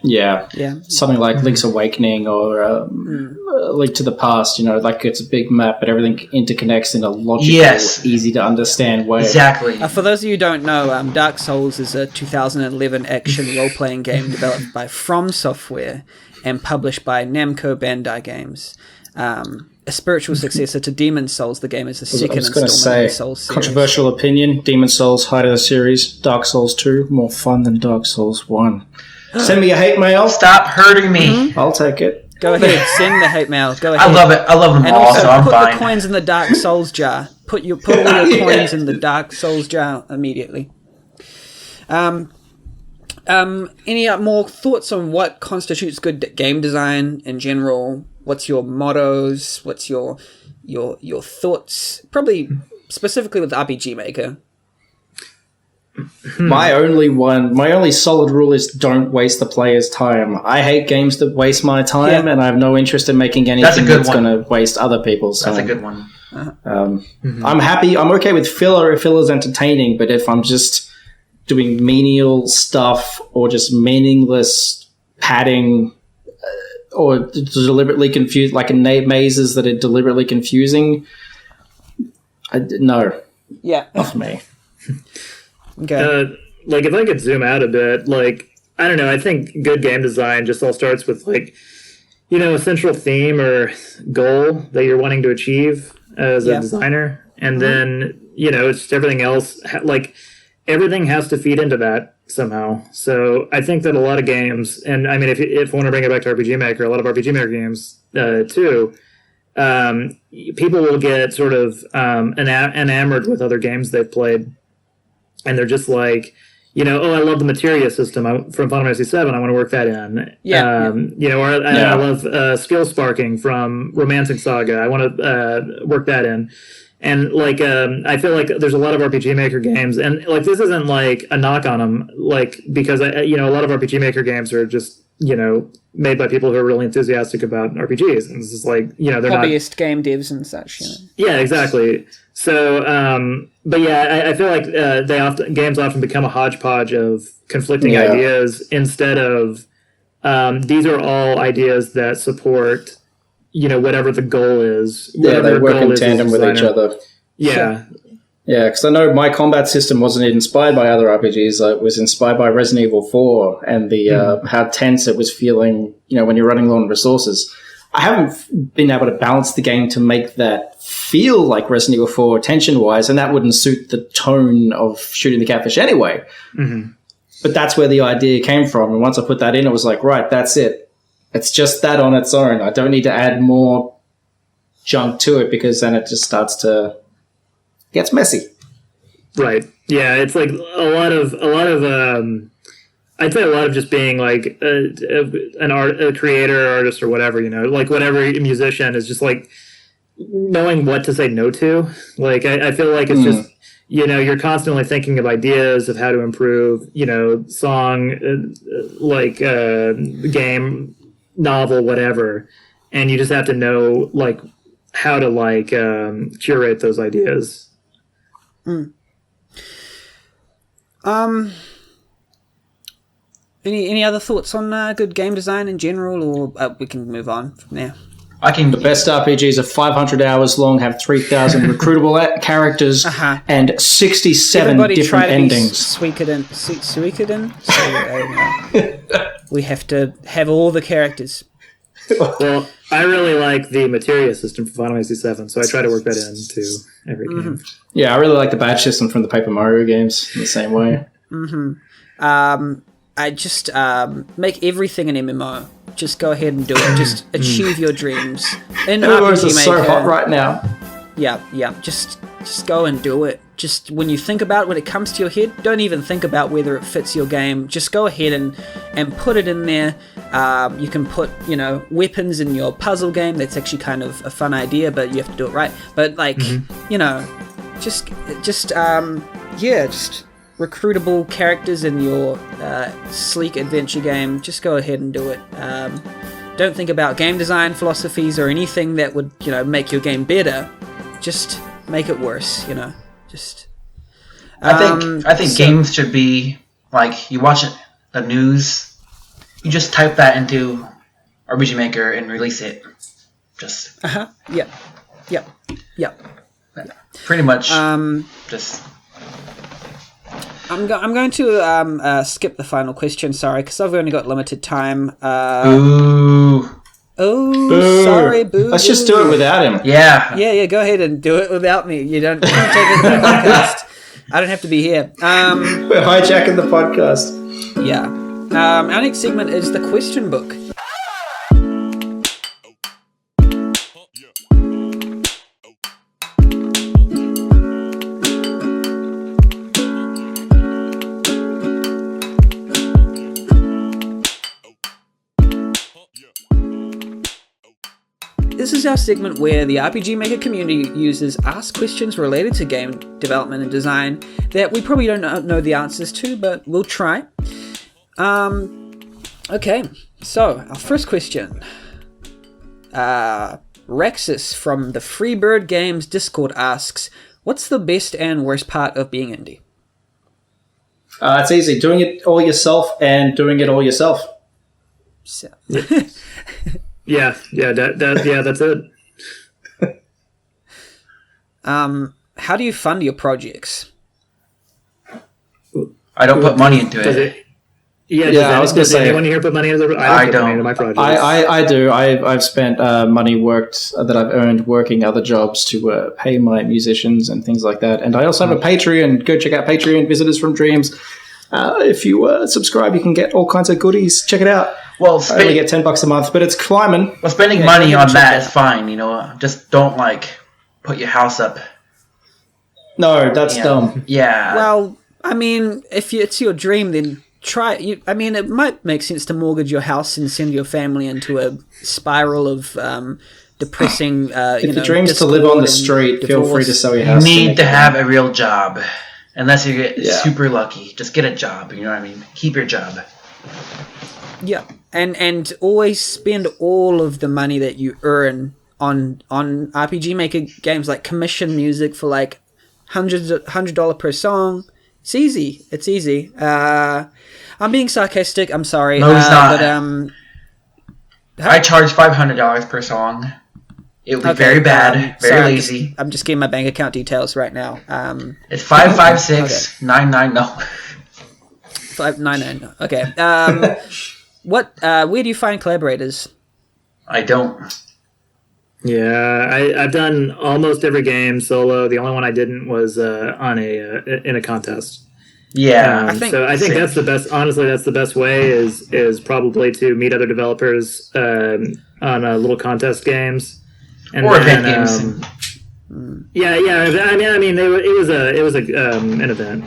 Yeah. Something like Link's Awakening or Link to the Past, you know, like it's a big map, but everything interconnects in a logical, easy to understand way. Exactly. For those of you who don't know, Dark Souls is a 2011 action role-playing game developed by From Software and published by Namco Bandai Games. A spiritual successor to Demon's Souls, the game is the second installment of the Souls series. Controversial opinion, Demon's Souls, height of the series, Dark Souls 2, more fun than Dark Souls 1. Send me a hate mail. Stop hurting me. I'll take it. Go ahead, send the hate mail. Go ahead. I love it. I love them and all, also, so I'm put fine. the coins in the Dark Souls jar. Put all your coins in the Dark Souls jar immediately. Any more thoughts on what constitutes good game design in general? What's your mottos? What's your thoughts? Probably specifically with RPG Maker. My only solid rule is don't waste the player's time. I hate games that waste my time, and I have no interest in making anything that's going to waste other people's time. That's a good one. I'm happy. I'm okay with filler if filler's entertaining, but if I'm just doing menial stuff or just meaningless padding or deliberately confused, like mazes that are deliberately confusing, no. Yeah. Not for me. Okay. Like, if I could zoom out a bit, like, I don't know, I think good game design just all starts with, like, you know, a central theme or goal that you're wanting to achieve as a designer. And then, you know, it's just everything else, like, everything has to feed into that somehow. So I think that a lot of games, and I mean, if I want to bring it back to RPG Maker, a lot of RPG Maker games, too, people will get sort of enamored with other games they've played. And they're just like, you know, oh, I love the materia system from Final Fantasy VII. I want to work that in. You know, or I love skill sparking from Romancing Saga. I want to work that in. And, like, I feel like there's a lot of RPG Maker games. And, like, this isn't, like, a knock on them. Like, because, you know, a lot of RPG Maker games are just made by people who are really enthusiastic about RPGs. And it's just like, they're hobbyist game devs and such. Yeah, exactly. So, but yeah, I feel like games often become a hodgepodge of conflicting ideas instead of these are all ideas that support, whatever the goal is. Yeah, they work in tandem with each other. Yeah. Yeah, because I know my combat system wasn't inspired by other RPGs. It was inspired by Resident Evil 4 and the how tense it was feeling, when you're running low on resources. I haven't been able to balance the game to make that feel like Resident Evil 4 tension-wise, and that wouldn't suit the tone of shooting the catfish anyway. Mm-hmm. But that's where the idea came from, and once I put that in, it was like, right, that's it. It's just that on its own. I don't need to add more junk to it because then it just starts to... gets messy. Right. Yeah, it's like a lot of I'd say a lot of just being like a creator, artist, or whatever, like whatever musician is just like knowing what to say no to. Like I feel like it's just you're constantly thinking of ideas of how to improve, song, game, novel, whatever, and you just have to know like how to curate those ideas. Any other thoughts on good game design in general, or we can move on from there? The best RPGs are 500 hours long, have 3,000 recruitable characters, and 67 Everybody different try to endings. Suikoden. So, we have to have all the characters. Well, I really like the materia system for Final Fantasy VII, so I try to work that into every game. Yeah, I really like the badge system from the Paper Mario games in the same way. I just make everything an MMO. Just go ahead and do it. Just achieve your dreams. In MMOs are RPG so Maker, hot right now. Yeah. Just go and do it. Just when you think about it, when it comes to your head, don't even think about whether it fits your game. Just go ahead and put it in there. You can put, weapons in your puzzle game. That's actually kind of a fun idea, but you have to do it right. But just recruitable characters in your sleek adventure game. Just go ahead and do it. Don't think about game design philosophies or anything that would, make your game better. Just make it worse, Just. I think games should be like you watch the news, you just type that into RPG Maker and release it. Just. Yeah. Pretty much. Just. I'm going to skip the final question, sorry, because I've only got limited time. Boo. Oh, sorry, boo. Let's just do it without him. Yeah. Yeah, go ahead and do it without me. You don't take it to the podcast. I don't have to be here. We're hijacking the podcast. Yeah. Our next segment is the question book. This is our segment where the RPG Maker community users ask questions related to game development and design that we probably don't know the answers to, but we'll try. Okay, so our first question. Rexus from the Freebird Games Discord asks, what's the best and worst part of being indie? It's easy. Doing it all yourself and doing it all yourself. So. Yeah, that's it. How do you fund your projects? I don't put money into it. I was going to say. Anyone here put money into it? I don't. Money into my projects. I do. I've spent money that I've earned working other jobs to pay my musicians and things like that. And I also have a Patreon. Go check out Patreon, Visitors from Dreams. If you subscribe, you can get all kinds of goodies. Check it out. Well, I only get $10 a month, but it's climbing. Well, spending money on that is fine. Just don't put your house up. No, that's dumb. Yeah. Well, I mean, if it's your dream, then try. It might make sense to mortgage your house and send your family into a spiral of depressing. If your dream is to live on the street, feel free to sell your house. You need to have a real job, unless you get super lucky. Just get a job. You know what I mean? Keep your job. Yeah, and always spend all of the money that you earn on RPG Maker games, like commission music for like $100 per song. It's easy. It's easy. I'm being sarcastic. I'm sorry. No, it's not. But I charge $500 per song. It would be very bad, very lazy. I'm just getting my bank account details right now. It's 55699. No. 599. Okay. Where do you find collaborators? I don't. Yeah, I've done almost every game solo. The only one I didn't was in a contest. Yeah, I think that's the best. Honestly, that's the best way is probably to meet other developers on little contest games or event games. Yeah. I mean, it was an event.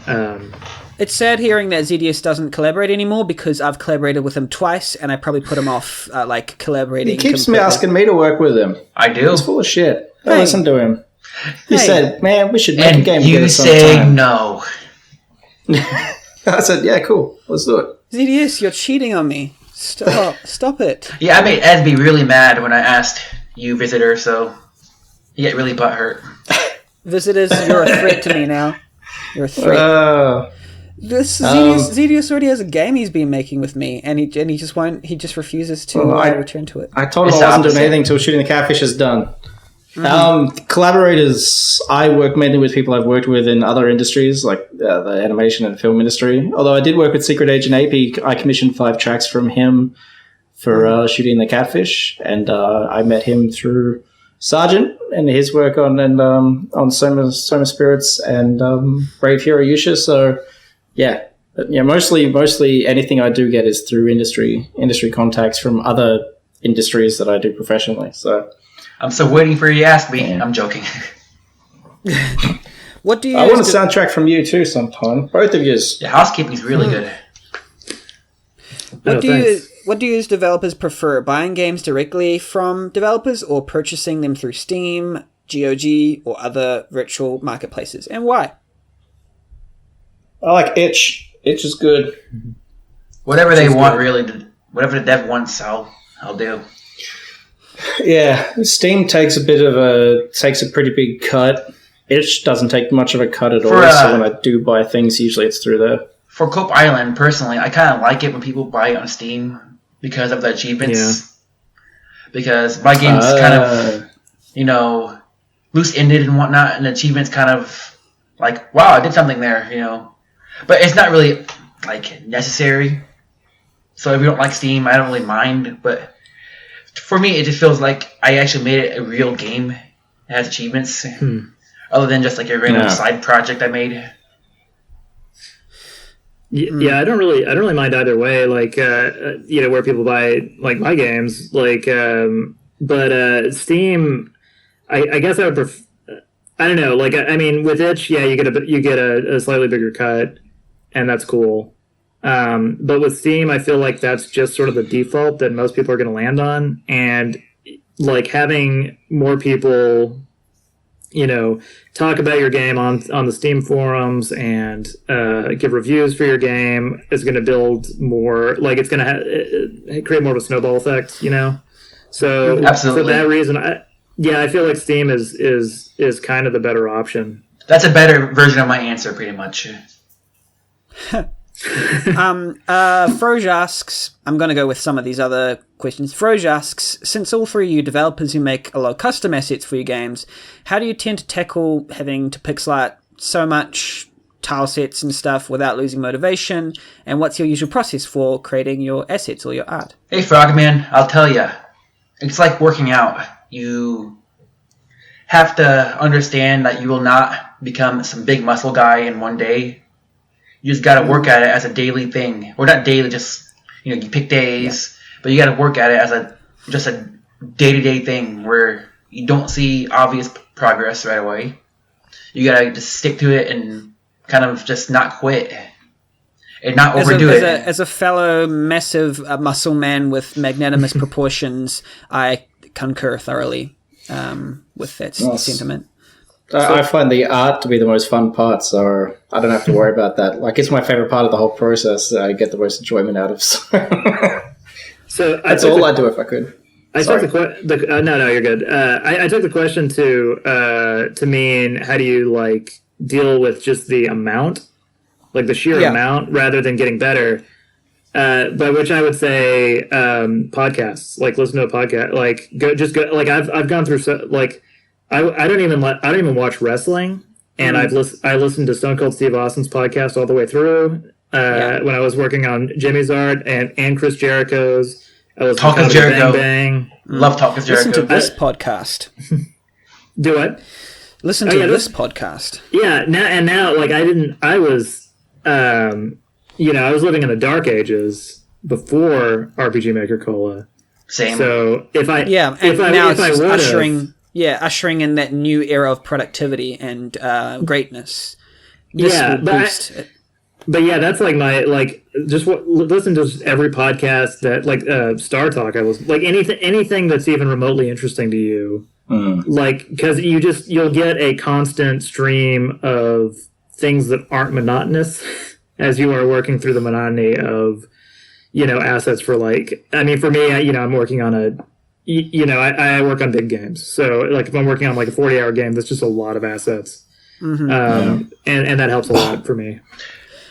It's sad hearing that zDS doesn't collaborate anymore because I've collaborated with him twice and I probably put him off collaborating. He keeps asking me to work with him. I do. He's full of shit. Don't listen to him. He said, "Man, we should make a game together sometime." You say no. I said, "Yeah, cool. Let's do it." zDS, you're cheating on me. Stop it. Yeah, I made Ed be really mad when I asked you, Visitor, so he got really butthurt. Visitors, you're a threat to me now. You're a threat. zDS already has a game he's been making with me, and he just won't. He just refuses to return to it. I told him I wasn't doing anything until Shooting the Catfish is done. Collaborators, I work mainly with people I've worked with in other industries, like the animation and film industry. Although I did work with Secret Agent AP, I commissioned 5 tracks from him for Shooting the Catfish, and I met him through Sergeant and his work on Soma Spirits and Brave Hero Yusha. So. Yeah, mostly anything I do get is through industry contacts from other industries that I do professionally. So I'm still waiting for you to ask me. Yeah. I'm joking. What do you? I want a soundtrack from you too sometime. Both of yous. Yeah, housekeeping's really good. What do you as developers prefer? Buying games directly from developers or purchasing them through Steam, GOG, or other virtual marketplaces, and why? I like Itch. Itch is good. Whatever they want, really. Whatever the dev wants, I'll do. Yeah, Steam takes a pretty big cut. Itch doesn't take much of a cut at all. So when I do buy things, usually it's through there. For Cope Island, personally, I kind of like it when people buy it on Steam because of the achievements. Yeah. Because my game's kind of, loose-ended and whatnot, and the achievements kind of like, wow, I did something there, But it's not really, necessary. So if you don't like Steam, I don't really mind. But for me, it just feels like I actually made it a real game that has achievements. Other than just, a random side project I made. Yeah, I don't really mind either way. Where people buy, my games. But Steam, I guess I would prefer... I don't know. With Itch, yeah, you get a slightly bigger cut, and that's cool. But with Steam, I feel like that's just sort of the default that most people are going to land on, and having more people, talk about your game on the Steam forums and give reviews for your game is going to build more. It's going to create more of a snowball effect. So absolutely. For that reason, I feel like Steam is kind of the better option. That's a better version of my answer, pretty much. Froge asks, I'm going to go with some of these other questions. Froge asks, since all three of you developers who make a lot of custom assets for your games, how do you tend to tackle having to pixel art so much tile sets and stuff without losing motivation? And what's your usual process for creating your assets or your art? Hey, Frogman, I'll tell you. It's like working out. You have to understand that you will not become some big muscle guy in one day. You just got to work at it as a daily thing. Or not daily, just, you pick days. But you got to work at it as a day-to-day thing where you don't see obvious progress right away. You got to just stick to it and kind of just not quit. And not overdo it. As a fellow massive muscle man with magnanimous proportions, I concur thoroughly with that sentiment. I find the art to be the most fun part, so I don't have to worry about that. Like, it's my favorite part of the whole process that I get the most enjoyment out of. So that's all I'd do if I could. I took no, you're good. I took the question to mean, how do you like deal with just the amount, like the sheer amount, rather than getting better? By which I would say podcasts. Like, listen to a podcast. Like, go. Like, I've gone through I don't even watch wrestling, and I listened to Stone Cold Steve Austin's podcast all the way through. When I was working on Jimmy's art and Chris Jericho's. I was Talk with Jericho. Bang, Bang. Love Talk with Jericho. Listen to this podcast. Do what? Listen to this podcast. Yeah, now, like, I was living in the dark ages before RPG Maker Cola. Same. So ushering in that new era of productivity and greatness. This will boost it. But yeah, that's like my listen to every podcast that Star Talk. I was like anything that's even remotely interesting to you, like, because you'll get a constant stream of things that aren't monotonous as you are working through the monotony of assets for for me, I'm working on I work on big games, so like if I'm working on like a 40-hour game, that's just a lot of assets, and that helps a lot for me.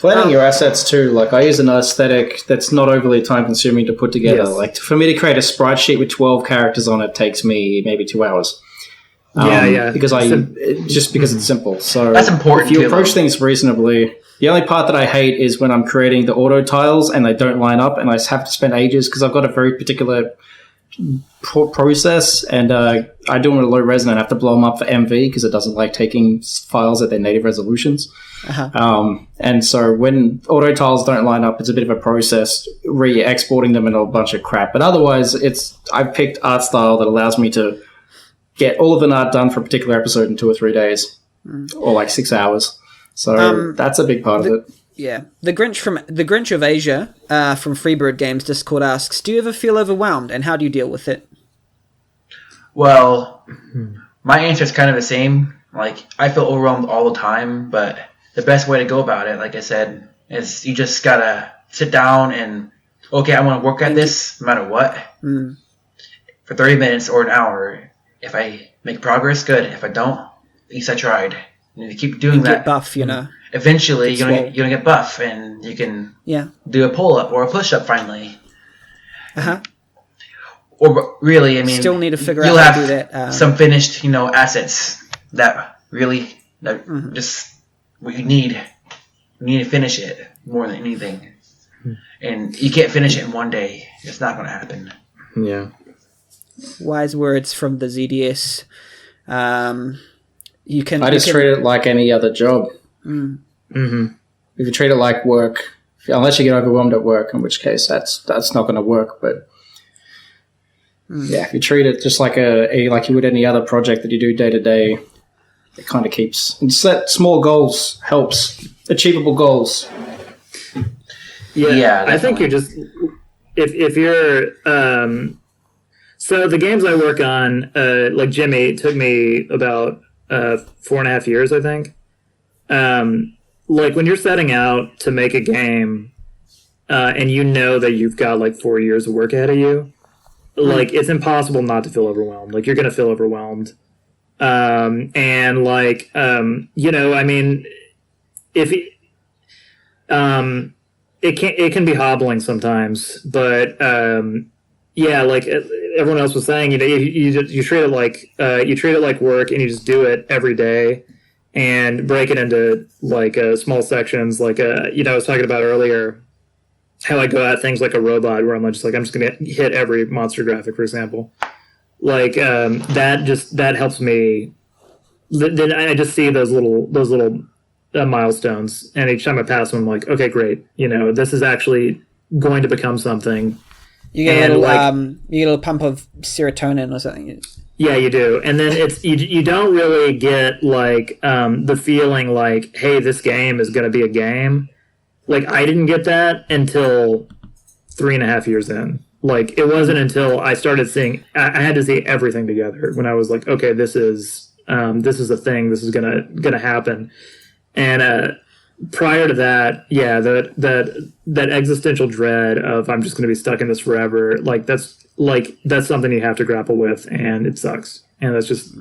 Planning your assets too, like I use an aesthetic that's not overly time consuming to put together. Yes. Like for me to create a sprite sheet with 12 characters on it takes me maybe 2 hours. Because it's simple. So that's important. If you approach things reasonably, the only part that I hate is when I'm creating the auto tiles and they don't line up and I have to spend ages because I've got a very particular process, and I do them at a low res and I have to blow them up for MV because it doesn't like taking files at their native resolutions. And so when auto tiles don't line up, it's a bit of a process re-exporting them and a bunch of crap. But otherwise, I've picked art style that allows me to get all of an art done for a particular episode in 2 or 3 days, or like 6 hours. So that's a big part of it. Yeah, the Grinch of Asia from Freebird Games Discord asks, "Do you ever feel overwhelmed, and how do you deal with it?" Well, my answer is kind of the same. Like, I feel overwhelmed all the time, but the best way to go about it, like I said, is you just gotta sit down and, okay, I want to work at this no matter what for 30 minutes or an hour. If I make progress, good. If I don't, at least I tried. And if you keep doing that, get buff, eventually you're gonna get buff, and you can do a pull up or a push up finally. Or really, I mean, still need to figure out how to do that. Some finished, assets that really just what you need. You need to finish it more than anything, and you can't finish it in one day. It's not going to happen. Yeah. Wise words from the ZDS. I just treat it like any other job. If you treat it like work, unless you get overwhelmed at work, in which case that's not going to work. But if you treat it just like like you would any other project that you do day to day, it kind of keeps. And set small goals helps. Achievable goals. Yeah, I think you're just if you're so the games I work on, like Jimmy, it took me about 4.5 years, I think. Like when you're setting out to make a game, and you know that you've got like 4 years of work ahead of you, like it's impossible not to feel overwhelmed. Like you're gonna feel overwhelmed, and like I mean, if it can be hobbling sometimes, but like everyone else was saying, you treat it like work, and you just do it every day. And break it into like small sections, like I was talking about earlier, how I go at things like a robot, where I'm just gonna hit every monster graphic, for example. Like that helps me. Then I just see those little milestones, and each time I pass them, I'm like, okay, great. This is actually going to become something. You get a little pump of serotonin or something. Yeah, you do. And then it's you don't really get like the feeling like, hey, this game is going to be a game. Like I didn't get that until 3.5 years in. Like it wasn't until I started seeing, I had to see everything together when I was like, okay, this is this is a thing. This is gonna happen. And prior to that, yeah, that existential dread of I'm just gonna be stuck in this forever. That's something you have to grapple with, and it sucks. And that's just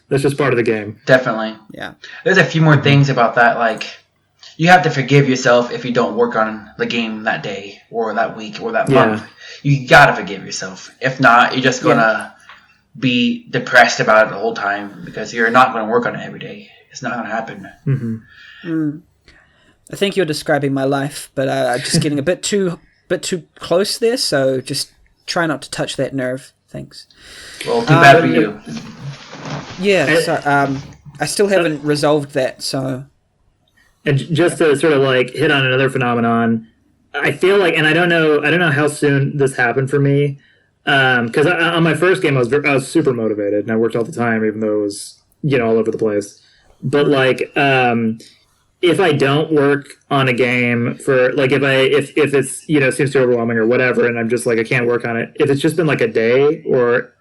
that's just part of the game. Definitely. Yeah. There's a few more things about that, like you have to forgive yourself if you don't work on the game that day or that week or that month. You gotta forgive yourself. If not, you're just gonna be depressed about it the whole time because you're not gonna work on it every day. It's not gonna happen. Mm-hmm. I think you're describing my life, but I'm just getting a bit too close there. So just try not to touch that nerve. Thanks. Well, too bad for you. Yeah. So I still haven't resolved that. So. And just to sort of like hit on another phenomenon, I feel like, and I don't know how soon this happened for me, because on my first game I was super motivated and I worked all the time, even though it was all over the place. But like, if I don't work on a game for like if it's seems too overwhelming or whatever, and I'm just like I can't work on it. If it's just been like a day or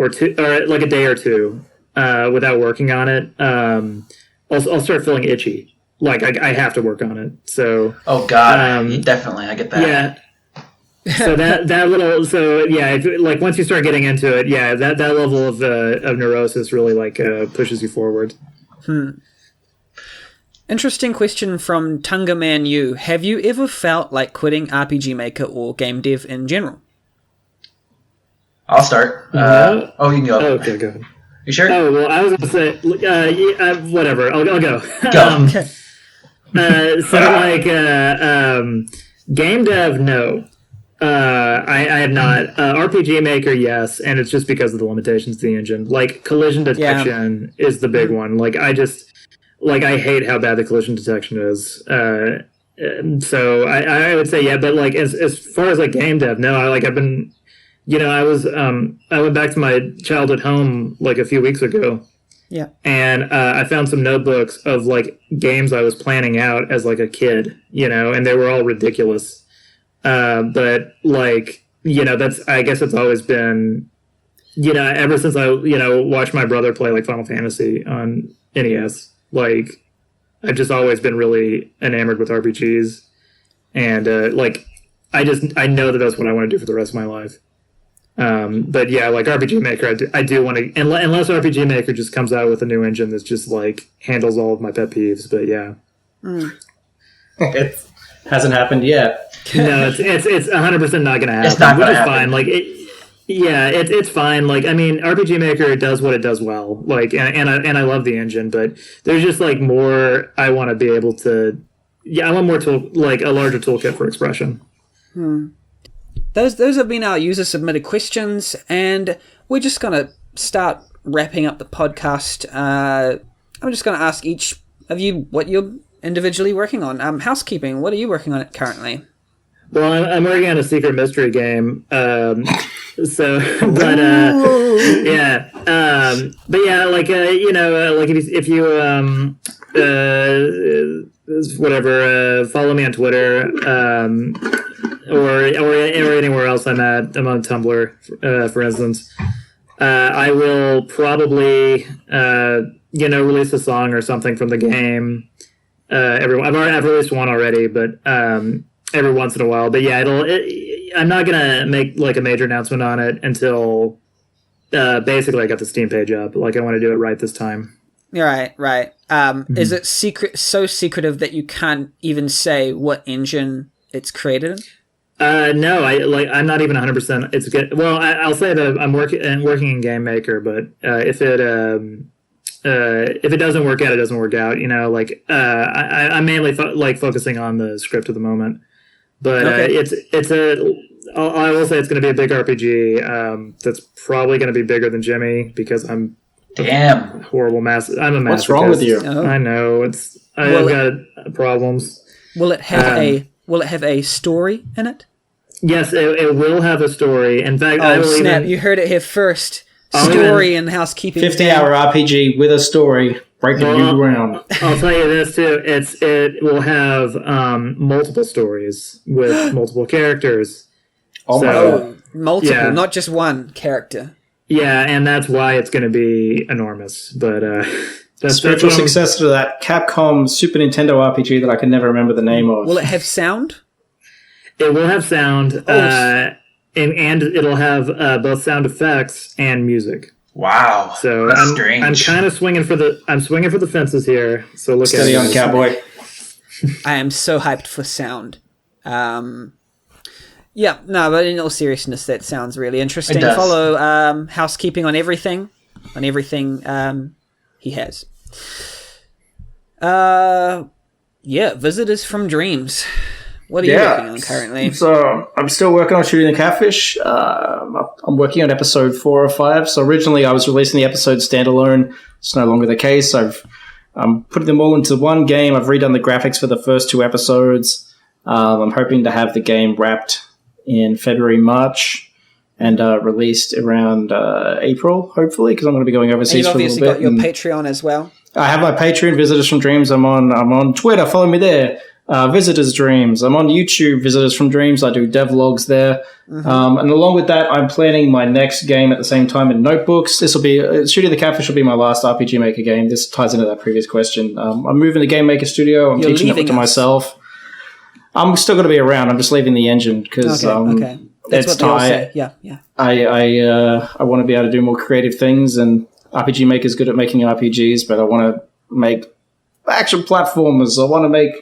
two, or like a day or two without working on it, I'll start feeling itchy. Like I have to work on it. So definitely I get that. Yeah. So like once you start getting into it, that level of neurosis really like pushes you forward. Interesting question from Tunga Man U. Have you ever felt like quitting RPG Maker or game dev in general? I'll start. You can go. Okay, go ahead. You sure? Oh well, I was going to say whatever. I'll go. Go. Game dev, no. I have not. RPG Maker, yes, and it's just because of the limitations of the engine. Like collision detection is the big one. Like I hate how bad the collision detection is. So I would say yeah, but like as far as like game dev, no. I went back to my childhood home like a few weeks ago. Yeah. And I found some notebooks of like games I was planning out as like a kid, and they were all ridiculous. But like, I guess it's always been, ever since I, watched my brother play like Final Fantasy on NES, like I've just always been really enamored with RPGs. And I know that that's what I want to do for the rest of my life. But yeah, like RPG Maker, I do want to, unless RPG Maker just comes out with a new engine that's just like handles all of my pet peeves. But yeah, it hasn't happened yet. No, it's 100% not going to happen. It's not which going to is happen. fine. Like it's fine. Like I mean, RPG Maker does what it does well. Like and I love the engine, but there's just like more I want to be able to. Yeah, I want more a larger toolkit for expression. Those have been our user-submitted questions, and we're just going to start wrapping up the podcast. I'm just going to ask each of you what you're individually working on. Housekeeping, what are you working on currently? Well, I'm working on a secret mystery game. Yeah. But yeah, like, like if you whatever, follow me on Twitter, or anywhere else I'm at. I'm on Tumblr, for instance. I will probably, release a song or something from the game. I've released one already, but every once in a while. But yeah, I'm not gonna make like a major announcement on it until basically I got the Steam page up. Like I want to do it right this time. Right. Is it so secretive that you can't even say what engine it's created in? No, I'm not even 100%. It's good. Well, I'll say that I'm working in Game Maker, but if it doesn't work out, it doesn't work out. I'm mainly focusing on the script at the moment. But okay. I will say it's going to be a big RPG. That's probably going to be bigger than Jimmy because I'm damn horrible master. I'm a master. What's wrong with you? Oh. I know I've got problems. Will it have a story in it? Yes, it will have a story. In fact, you heard it here first. Story and housekeeping. 50-hour RPG with a story, breaking new ground. I'll tell you this too. It will have multiple stories with multiple characters. Oh my god! Multiple, not just one character. Yeah, and that's why it's going to be enormous. But that's Spiritual what successor to that Capcom Super Nintendo RPG that I can never remember the name of. Will it have sound? It will have sound, and it'll have both sound effects and music. Wow. So that's I'm strange. kind of swinging for the fences here. So look Steady at on, cowboy. I am so hyped for sound. Yeah, no, but in all seriousness, that sounds really interesting. It does. Follow housekeeping on everything he has. Yeah, Visitors from Dreams. What are you working on currently? So I'm still working on Shooting the Catfish. I'm working on episode 4 or 5. So originally I was releasing the episode standalone. It's no longer the case. I'm putting them all into one game. I've redone the graphics for the first 2 episodes. I'm hoping to have the game wrapped in February, March, and released around April, hopefully, because I'm going to be going overseas for a little bit. You've obviously got your Patreon as well. I have my Patreon, Visitors from Dreams. I'm on Twitter. Follow me there. Visitors Dreams. I'm on YouTube, Visitors from Dreams. I do devlogs there. Mm-hmm. And along with that, I'm planning my next game at the same time in Notebooks. This will be Shooting the Catfish will be my last RPG Maker game. This ties into that previous question. I'm moving to Game Maker Studio. I'm teaching it to myself. I'm still going to be around. I'm just leaving the engine because okay. That's what they all say. Yeah. I want to be able to do more creative things, and RPG Maker's good at making RPGs, but I want to make action platformers. I want to make